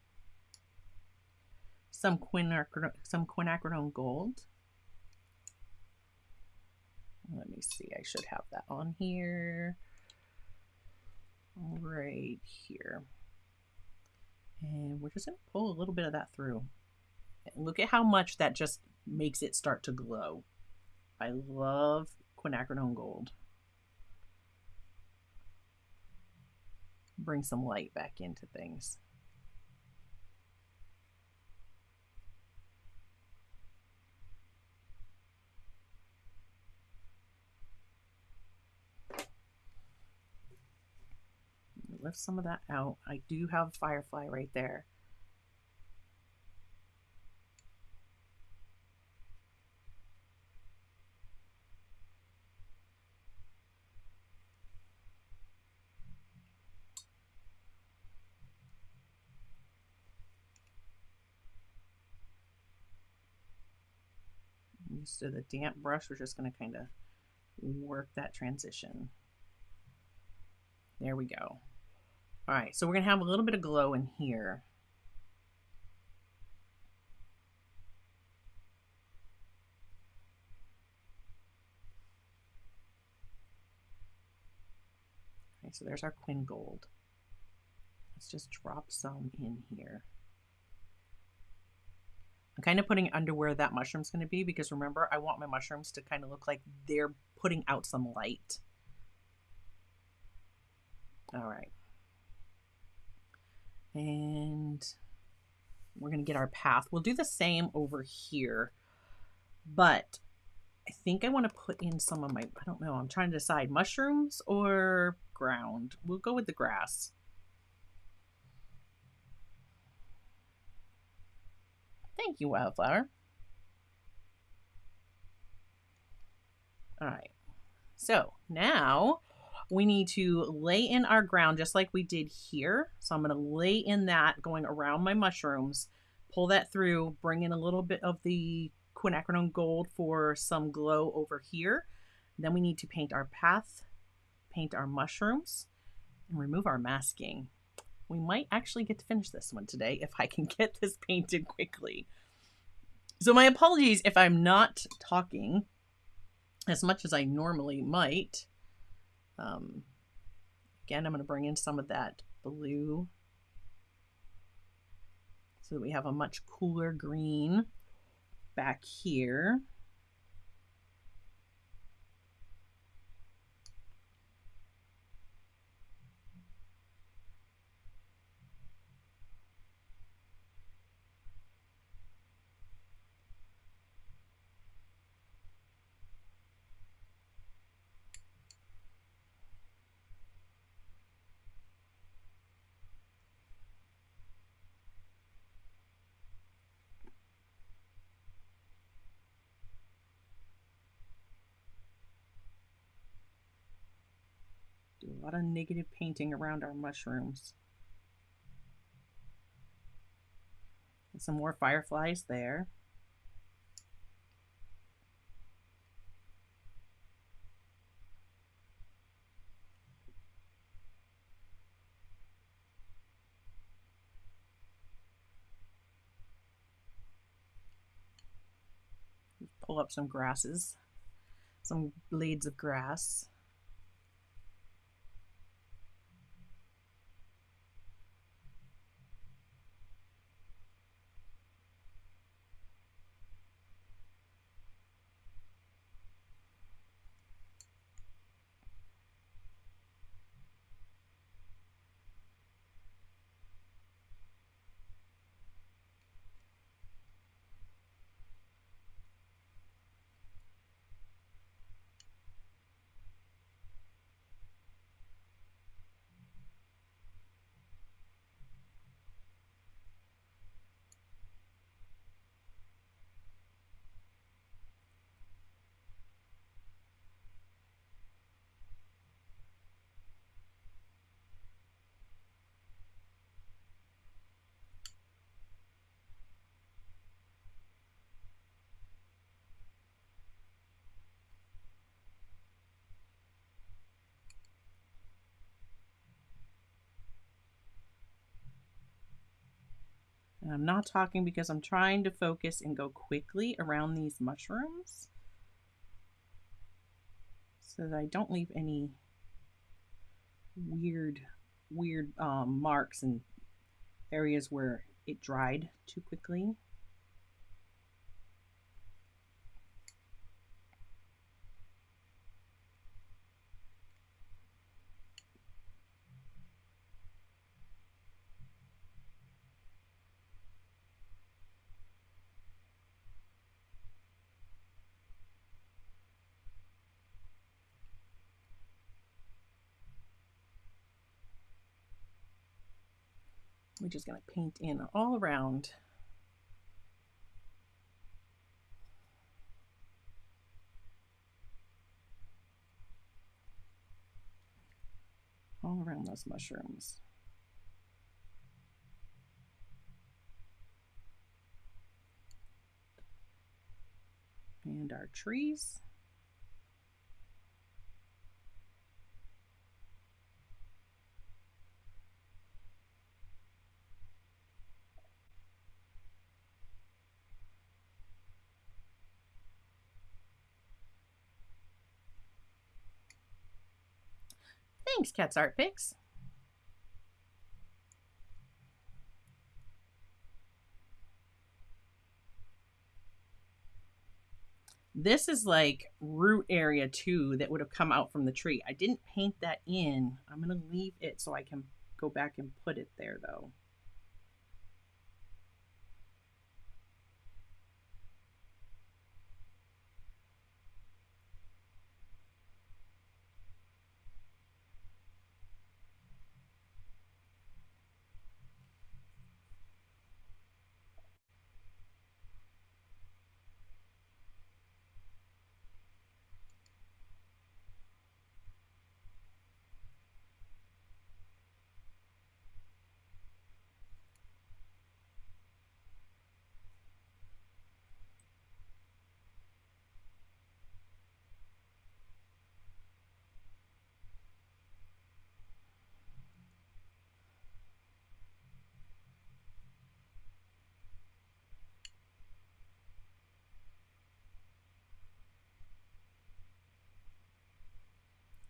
some quinacridone gold. Let me see, I should have that on here. Right here. And we're just going to pull a little bit of that through. And look at how much that just makes it start to glow. I love quinacridone gold. Bring some light back into things. Lift some of that out. I do have Firefly right there. Used to the damp brush, we're just going to kind of work that transition. There we go. All right, so we're going to have a little bit of glow in here. Okay, so there's our quin gold. Let's just drop some in here. I'm kind of putting it under where that mushroom's going to be because remember, I want my mushrooms to kind of look like they're putting out some light. All right. And we're going to get our path. We'll do the same over here, but I think I want to put in some of my, I don't know, I'm trying to decide mushrooms or ground. We'll go with the grass. Thank you, Wildflower. All right. So now we need to lay in our ground just like we did here. So I'm going to lay in that going around my mushrooms, pull that through, bring in a little bit of the quinacridone gold for some glow over here. Then we need to paint our path, paint our mushrooms, and remove our masking. We might actually get to finish this one today if I can get this painted quickly. So my apologies if I'm not talking as much as I normally might. Again, I'm going to bring in some of that blue so that we have a much cooler green back here. Do a lot of negative painting around our mushrooms. And some more fireflies there. Pull up some grasses. some blades of grass. And I'm not talking because I'm trying to focus and go quickly around these mushrooms so that I don't leave any weird marks and areas where it dried too quickly. We're just going to paint in all around. All around those mushrooms. And our trees. Thanks, Cat's Art Picks. This is like root area too that would have come out from the tree. I didn't paint that in. I'm going to leave it so I can go back and put it there though.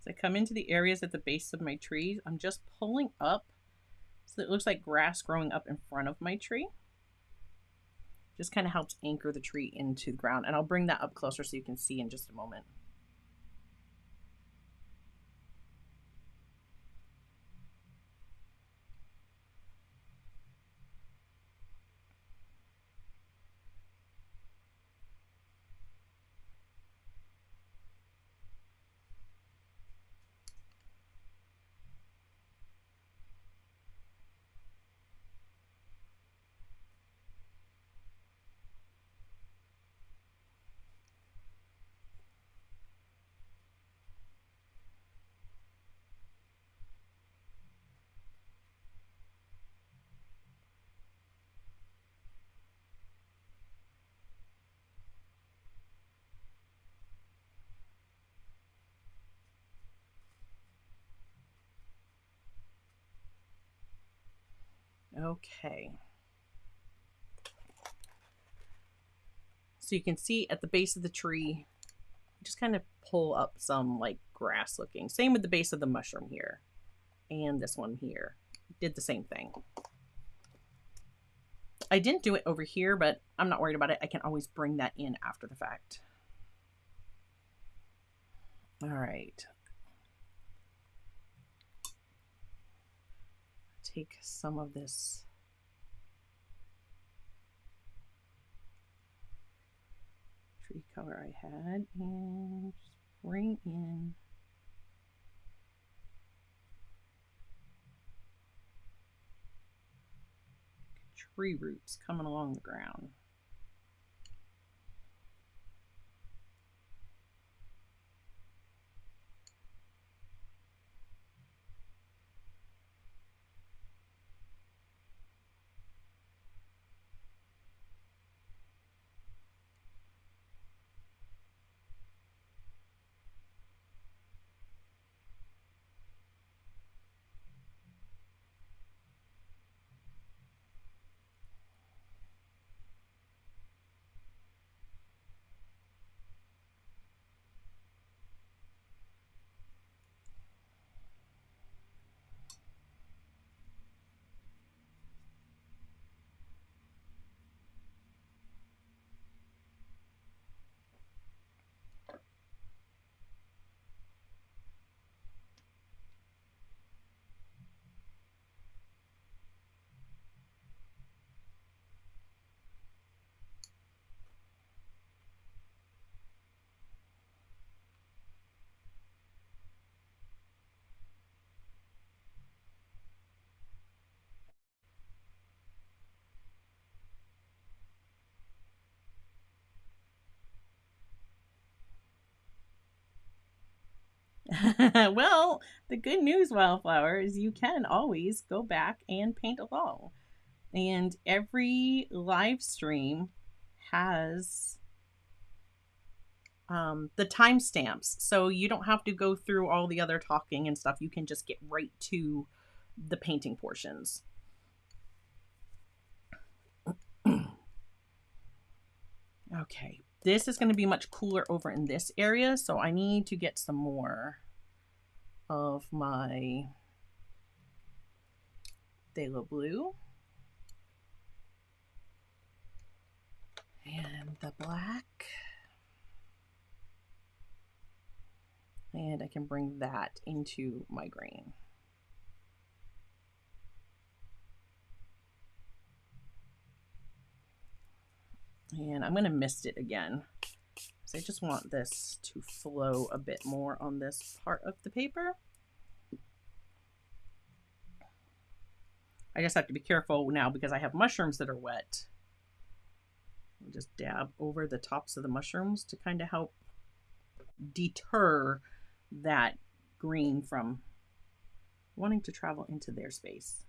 As I come into the areas at the base of my trees, I'm just pulling up so it looks like grass growing up in front of my tree. Just kind of helps anchor the tree into the ground. And I'll bring that up closer so you can see in just a moment. Okay. So you can see at the base of the tree, just kind of pull up some like grass looking. Same with the base of the mushroom here. And this one here. Did the same thing. I didn't do it over here, but I'm not worried about it. I can always bring that in after the fact. All right. Take some of this tree color I had and just bring in tree roots coming along the ground. Well, the good news, Wildflower, is you can always go back and paint along. And every live stream has the timestamps. So you don't have to go through all the other talking and stuff. You can just get right to the painting portions. Okay, this is going to be much cooler over in this area, so I need to get some more of my phthalo blue. And the black. And I can bring that into my green. And I'm going to mist it again. So I just want this to flow a bit more on this part of the paper. I just have to be careful now because I have mushrooms that are wet. I'll just dab over the tops of the mushrooms to kind of help deter that green from wanting to travel into their space.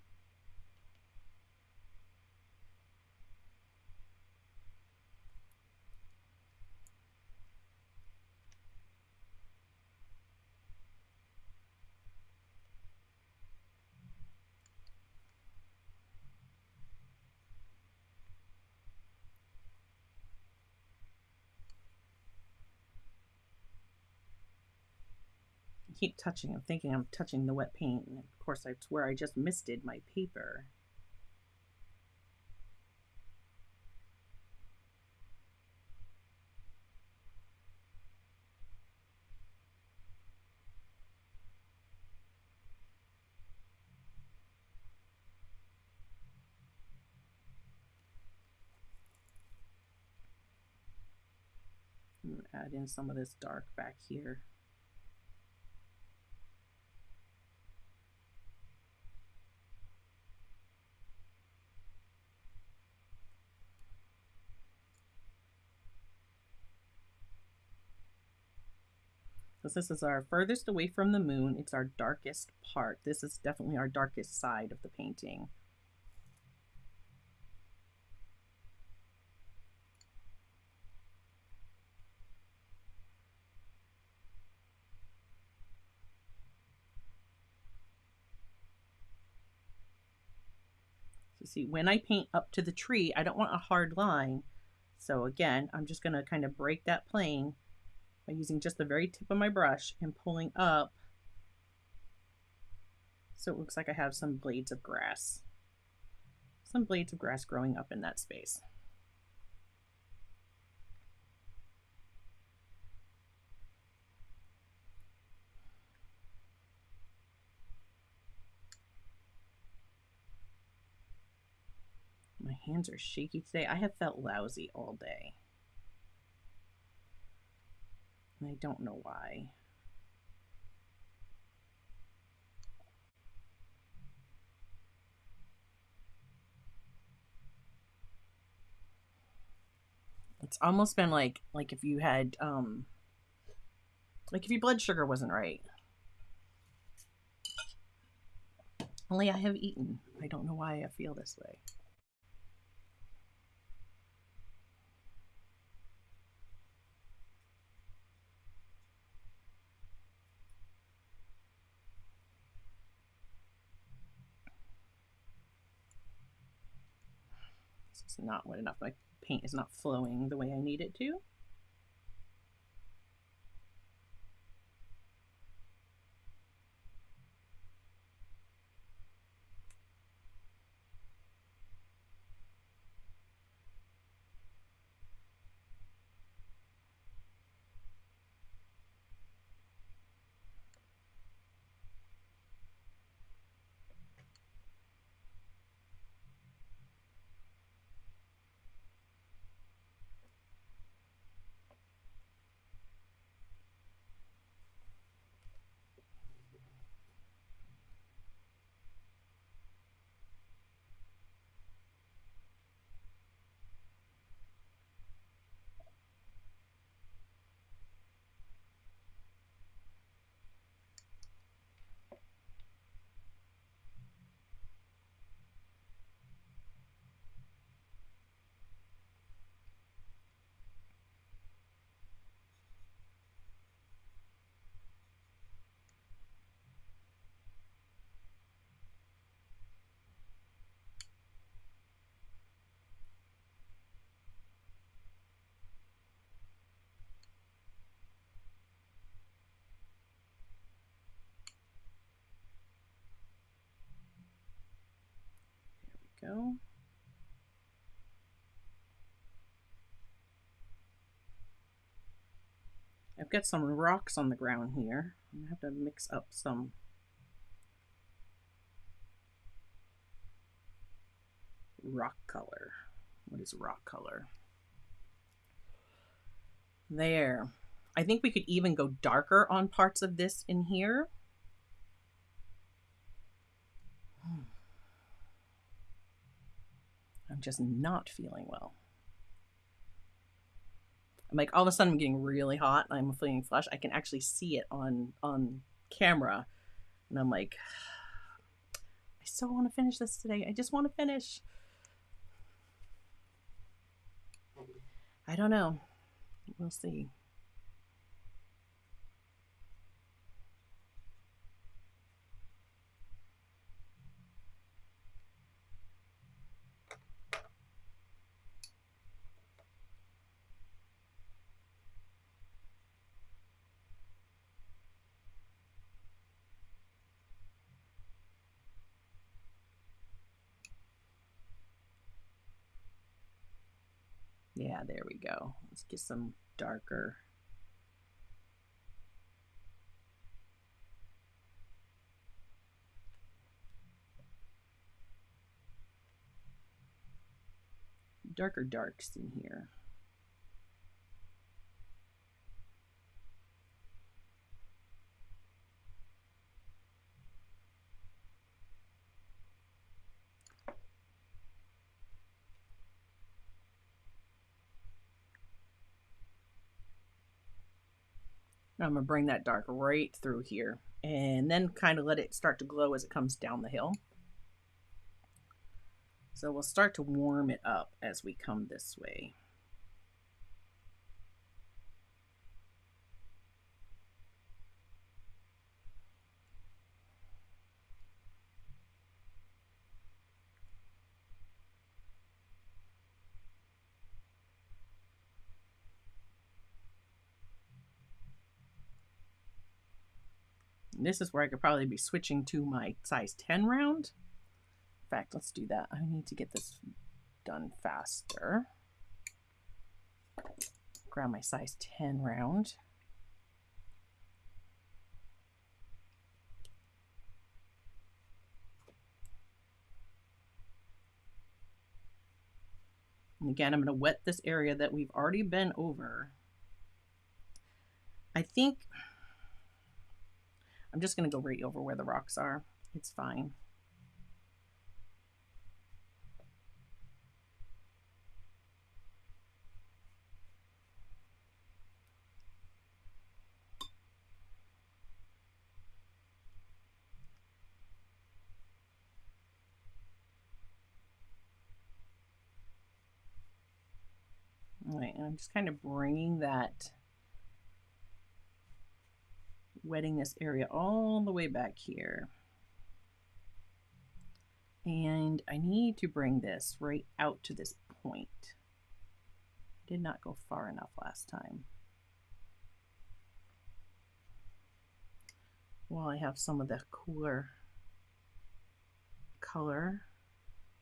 Keep touching. I'm thinking I'm touching the wet paint, and of course that's where I just misted my paper. I'm going to add in some of this dark back here. Because this is our furthest away from the moon. It's our darkest part. This is definitely our darkest side of the painting. So see, when I paint up to the tree, I don't want a hard line. So again, I'm just going to kind of break that plane by using just the very tip of my brush and pulling up so it looks like I have some blades of grass. Some blades of grass growing up in that space. My hands are shaky today. I have felt lousy all day. And I don't know why. It's almost been like if you had like if your blood sugar wasn't right. Only I have eaten. I don't know why I feel this way. This is not wet enough. My paint is not flowing the way I need it to. There we go. I've got some rocks on the ground here. I'm gonna have to mix up some rock color. What is rock color? There. I think we could even go darker on parts of this in here. I'm just not feeling well. I'm like, all of a sudden I'm getting really hot and I'm feeling flush. I can actually see it on camera. And I'm like, I still want to finish this today. I just want to finish. I don't know. We'll see. Yeah, there we go. Let's get some darker. Darker darks in here. I'm gonna bring that dark right through here and then kind of let it start to glow as it comes down the hill. So we'll start to warm it up as we come this way. This is where I could probably be switching to my size 10 round. In fact, let's do that. I need to get this done faster. Grab my size 10 round. And again, I'm going to wet this area that we've already been over. I think I'm just going to go right over where the rocks are. It's fine. All right, and I'm just kind of bringing that, wetting this area all the way back here. And I need to bring this right out to this point. I did not go far enough last time. While I have some of the cooler color,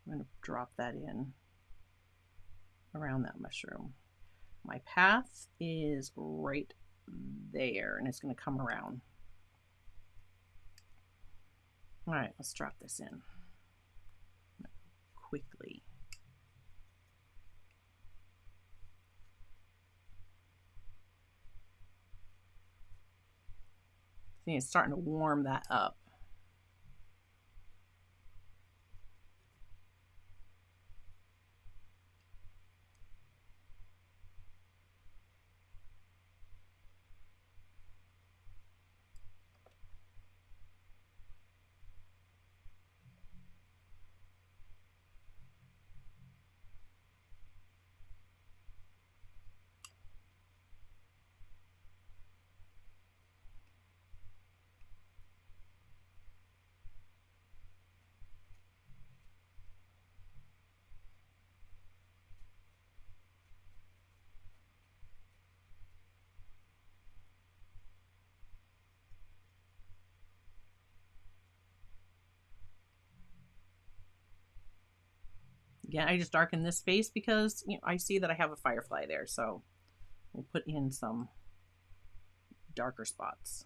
I'm going to drop that in around that mushroom. My path is right there, and it's going to come around. All right, let's drop this in quickly. See, it's starting to warm that up. Again, I just darken this space because I see that I have a firefly there, so we'll put in some darker spots.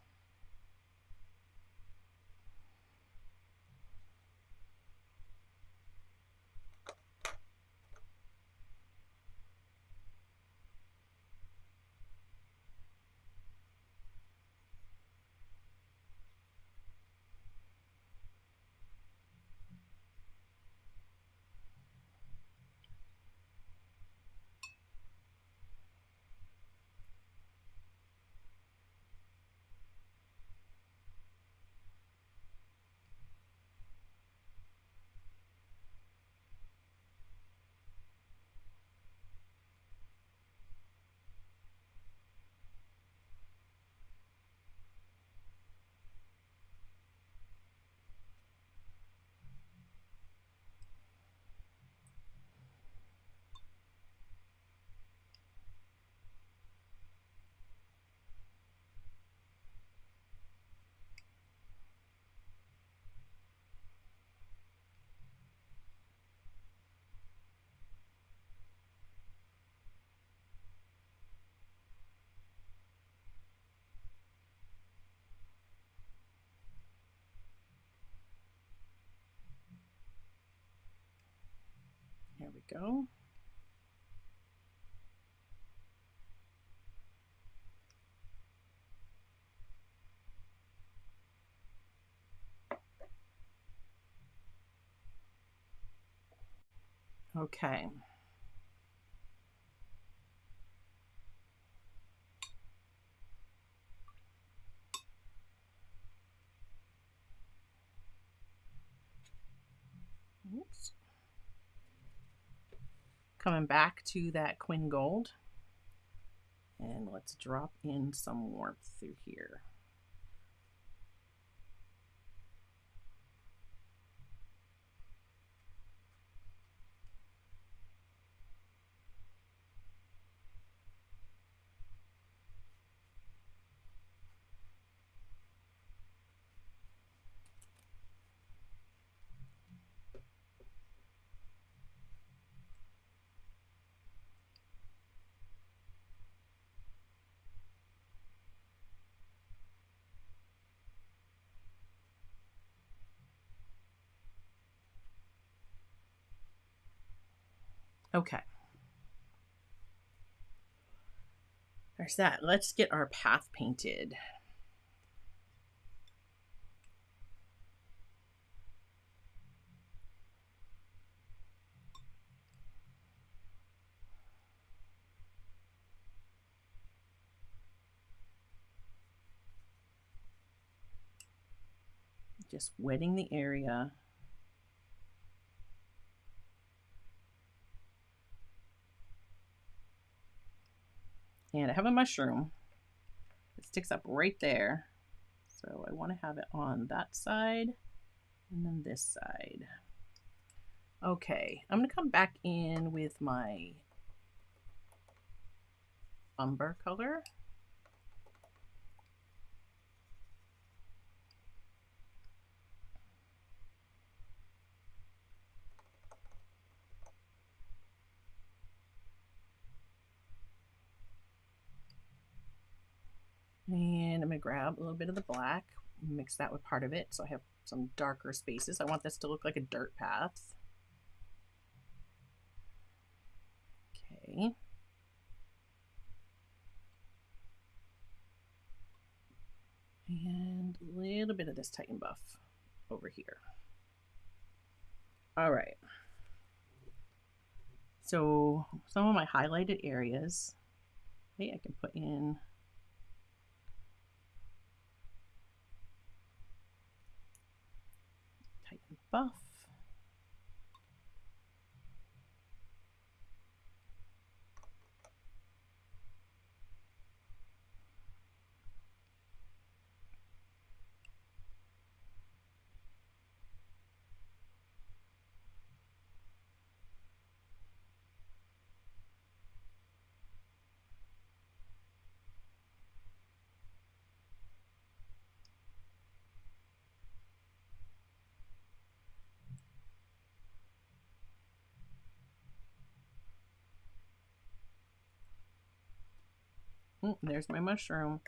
There we go. Okay. Oops. Coming back to that Quinn Gold, and let's drop in some warmth through here. Okay. There's that. Let's get our path painted. Just wetting the area. And I have a mushroom. It sticks up right there. So I want to have it on that side and then this side. Okay, I'm going to come back in with my umber color. And I'm going to grab a little bit of the black, mix that with part of it so I have some darker spaces. I want this to look like a dirt path. Okay. And a little bit of this Titan buff over here. All right. So some of my highlighted areas, okay, I can put in Titan buff. Oh, there's my mushroom.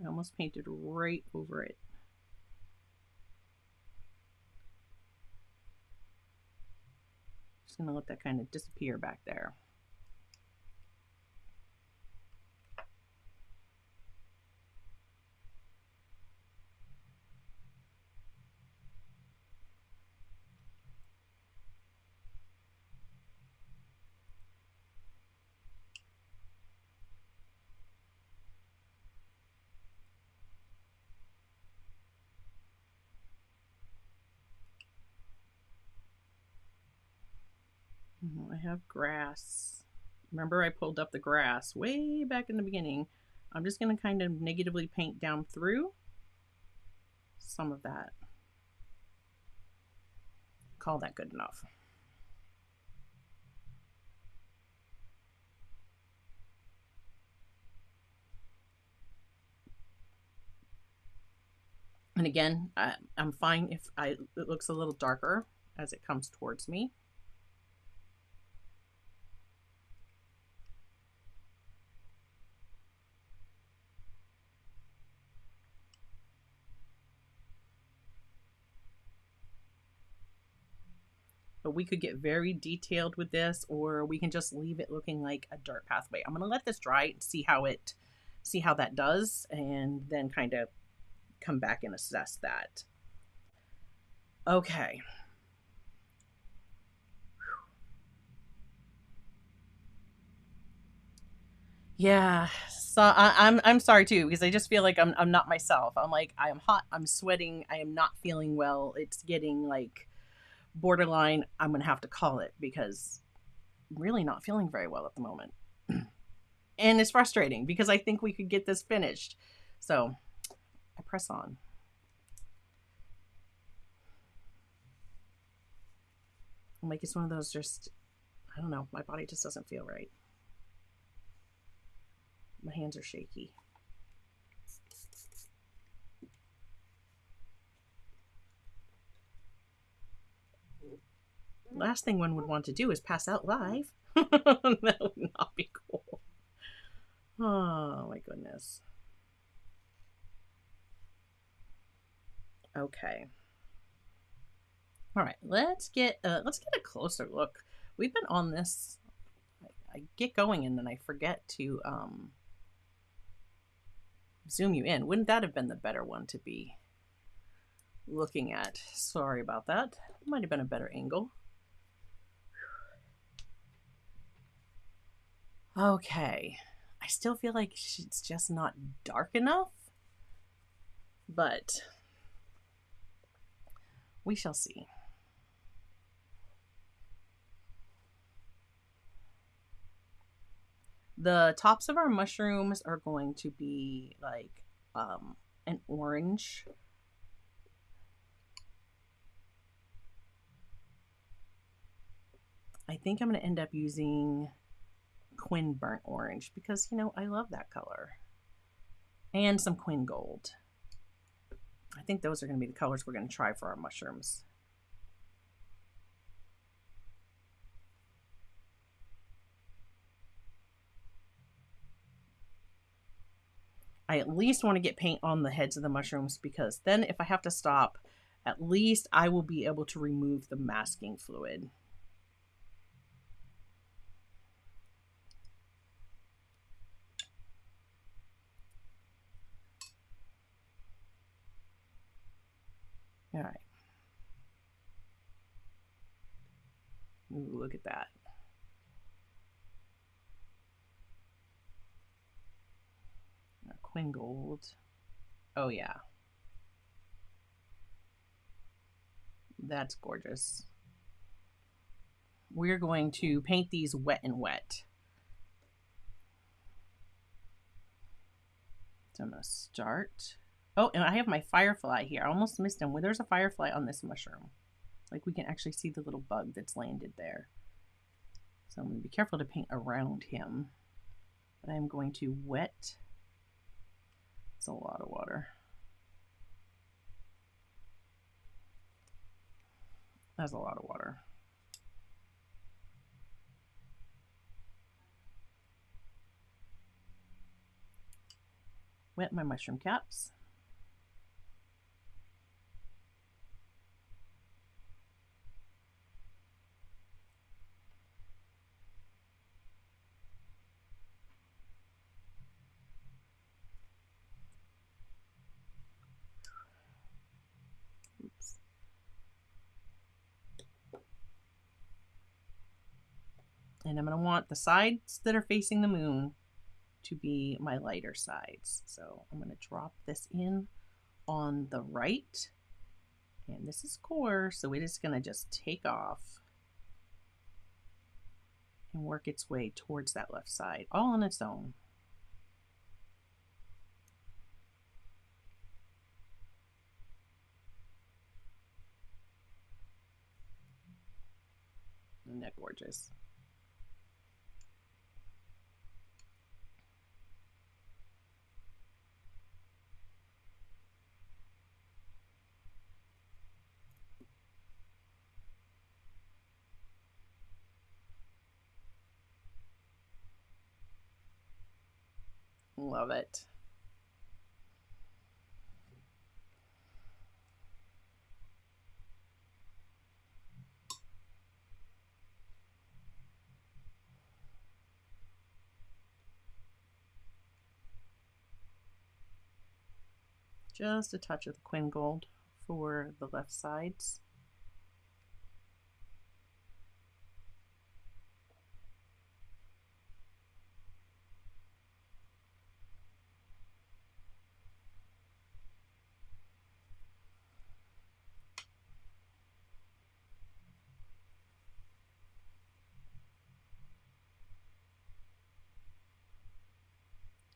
I almost painted right over it. Just gonna let that kind of disappear back there. I have grass. Remember I pulled up the grass way back in the beginning. I'm just going to kind of negatively paint down through some of that. Call that good enough. And again, I'm fine if it looks a little darker as it comes towards me. But we could get very detailed with this, or we can just leave it looking like a dirt pathway. I'm going to let this dry and see how that does, and then kind of come back and assess that. Okay. Yeah. So I'm sorry too, because I just feel like I'm not myself. I'm like, I am hot, I'm sweating, I am not feeling well. It's getting like borderline, I'm gonna have to call it, because I'm really not feeling very well at the moment. And it's frustrating because I think we could get this finished. So I press on. I'm like, it's one of those just, I don't know, my body just doesn't feel right. My hands are shaky. Last thing one would want to do is pass out live. That would not be cool. Oh my goodness. Okay. All right, let's get a closer look. We've been on this I get going and then I forget to zoom you in. Wouldn't that have been the better one to be looking at? Sorry about that. Might have been a better angle. Okay. I still feel like it's just not dark enough, but we shall see. The tops of our mushrooms are going to be like an orange. I think I'm going to end up using Quin Burnt Orange because, you know, I love that color. And some Quin Gold. I think those are going to be the colors we're going to try for our mushrooms. I at least want to get paint on the heads of the mushrooms because then if I have to stop, at least I will be able to remove the masking fluid. All right. Ooh, look at that. Quin Gold. Oh yeah. That's gorgeous. We're going to paint these wet and wet. So I'm going to start. Oh, and I have my firefly here. I almost missed him. Well, there's a firefly on this mushroom. Like we can actually see the little bug that's landed there. So I'm going to be careful to paint around him. But I'm going to wet. It's a lot of water. That's a lot of water. Wet my mushroom caps. Oops. And I'm going to want the sides that are facing the moon to be my lighter sides. So I'm going to drop this in on the right. And this is core, so it is going to just take off and work its way towards that left side, all on its own. Isn't that gorgeous? Love it. Just a touch of the Quin Gold for the left sides.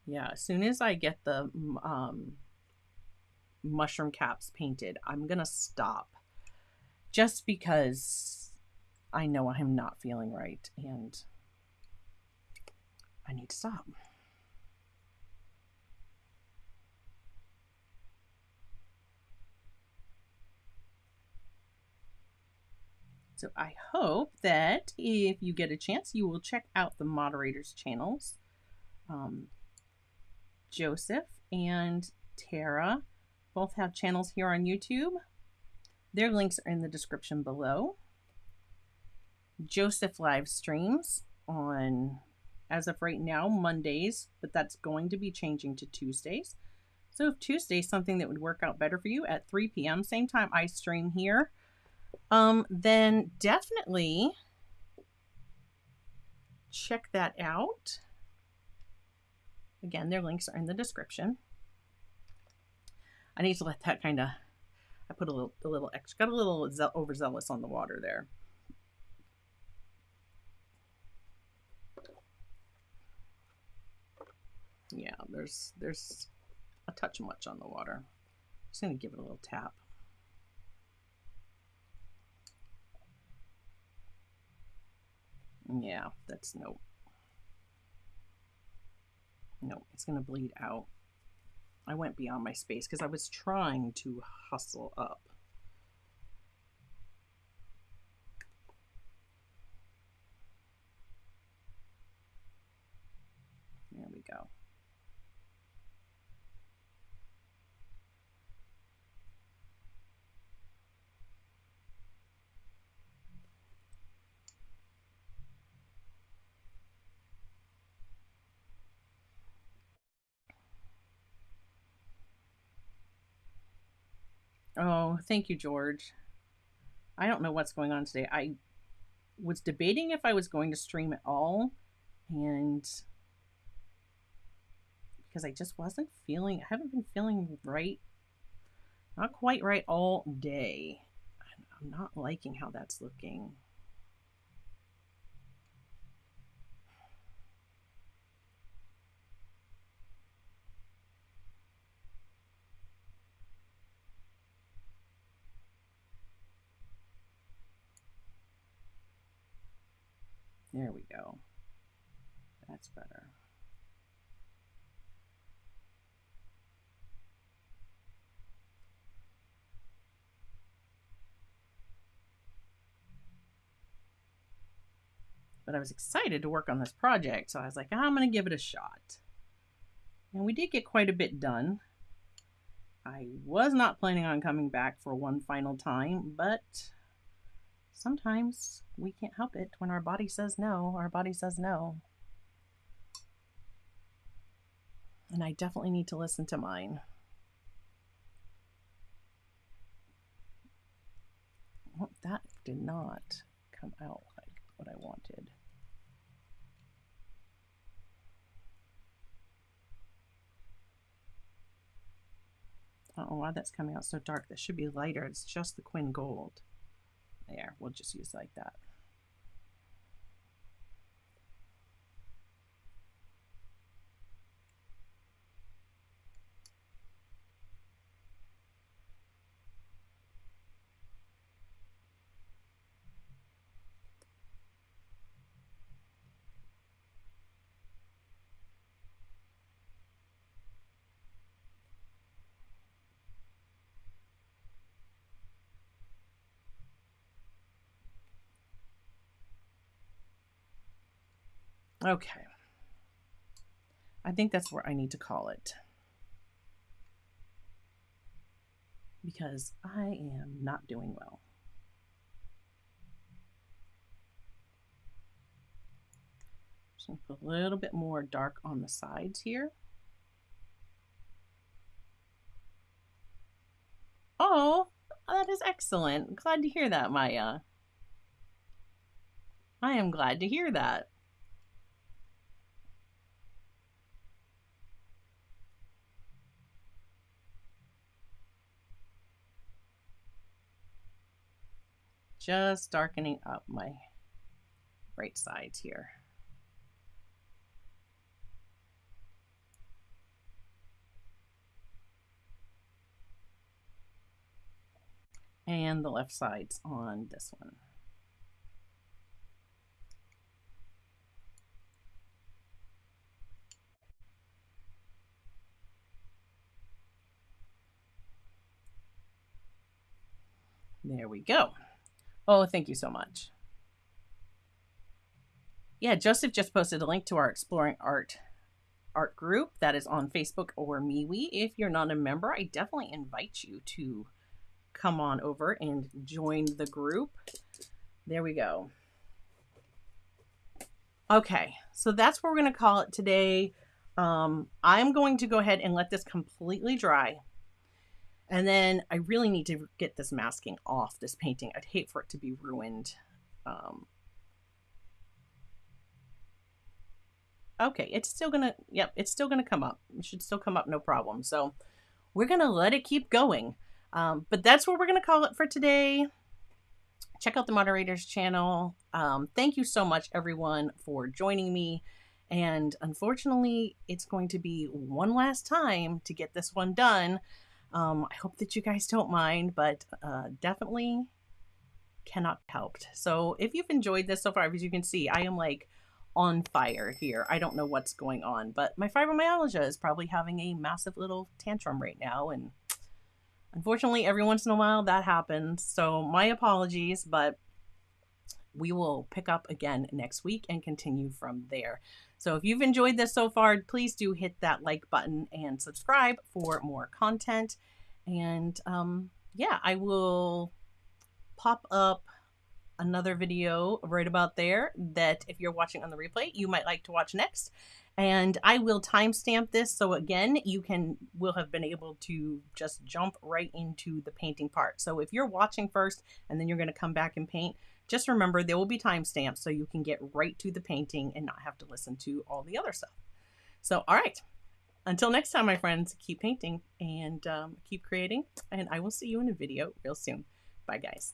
Yeah, as soon as I get the mushroom caps painted, I'm gonna stop just because I know I'm not feeling right and I need to stop. So I hope that if you get a chance, you will check out the moderators' channels. Joseph and Tara both have channels here on YouTube. Their links are in the description below. Joseph live streams on, as of right now, Mondays, but that's going to be changing to Tuesdays. So if Tuesday's something that would work out better for you at 3 p.m., same time I stream here, then definitely check that out. Again, their links are in the description. I need to let that kind of, I put a little extra, got a little overzealous on the water there. Yeah, there's a touch much on the water. Just gonna give it a little tap. Yeah, that's nope. Nope, it's gonna bleed out. I went beyond my space because I was trying to hustle up. There we go. Oh, thank you, George. I don't know what's going on today. I was debating if I was going to stream at all, and because I just wasn't feeling, I haven't been feeling right, not quite right all day. I'm not liking how that's looking. There we go. That's better. But I was excited to work on this project, so I was like, I'm going to give it a shot. And we did get quite a bit done. I was not planning on coming back for one final time, but sometimes we can't help it. When our body says no, our body says no. And I definitely need to listen to mine. Well, that did not come out like what I wanted. I don't know why that's coming out so dark. That should be lighter. It's just the Quinn Gold. There, we'll just use like that. Okay. I think that's where I need to call it. Because I am not doing well. Just going to put a little bit more dark on the sides here. Oh, that is excellent. Glad to hear that, Maya. I am glad to hear that. Just darkening up my right sides here. And the left sides on this one. There we go. Oh, thank you so much. Yeah, Joseph just posted a link to our Exploring Art group that is on Facebook or MeWe. If you're not a member, I definitely invite you to come on over and join the group. There we go. Okay, so that's what we're going to call it today. I'm going to go ahead and let this completely dry. And then I really need to get this masking off this painting. I'd hate for it to be ruined. Okay, it's still gonna, yep, it's still gonna come up. It should still come up, no problem. So we're gonna let it keep going. But that's what we're gonna call it for today. Check out the moderator's channel. Thank you so much, everyone, for joining me. And unfortunately, it's going to be one last time to get this one done. I hope that you guys don't mind, but definitely cannot be helped. So if you've enjoyed this so far, as you can see, I am like on fire here. I don't know what's going on, but my fibromyalgia is probably having a massive little tantrum right now. And unfortunately, every once in a while that happens. So my apologies, but we will pick up again next week and continue from there. So if you've enjoyed this so far, please do hit that like button and subscribe for more content. And yeah, I will pop up another video right about there that if you're watching on the replay, you might like to watch next. And I will timestamp this, so again, you will have been able to just jump right into the painting part. So if you're watching first and then you're going to come back and paint, just remember there will be timestamps so you can get right to the painting and not have to listen to all the other stuff. So, all right. Until next time, my friends, keep painting and keep creating, and I will see you in a video real soon. Bye, guys.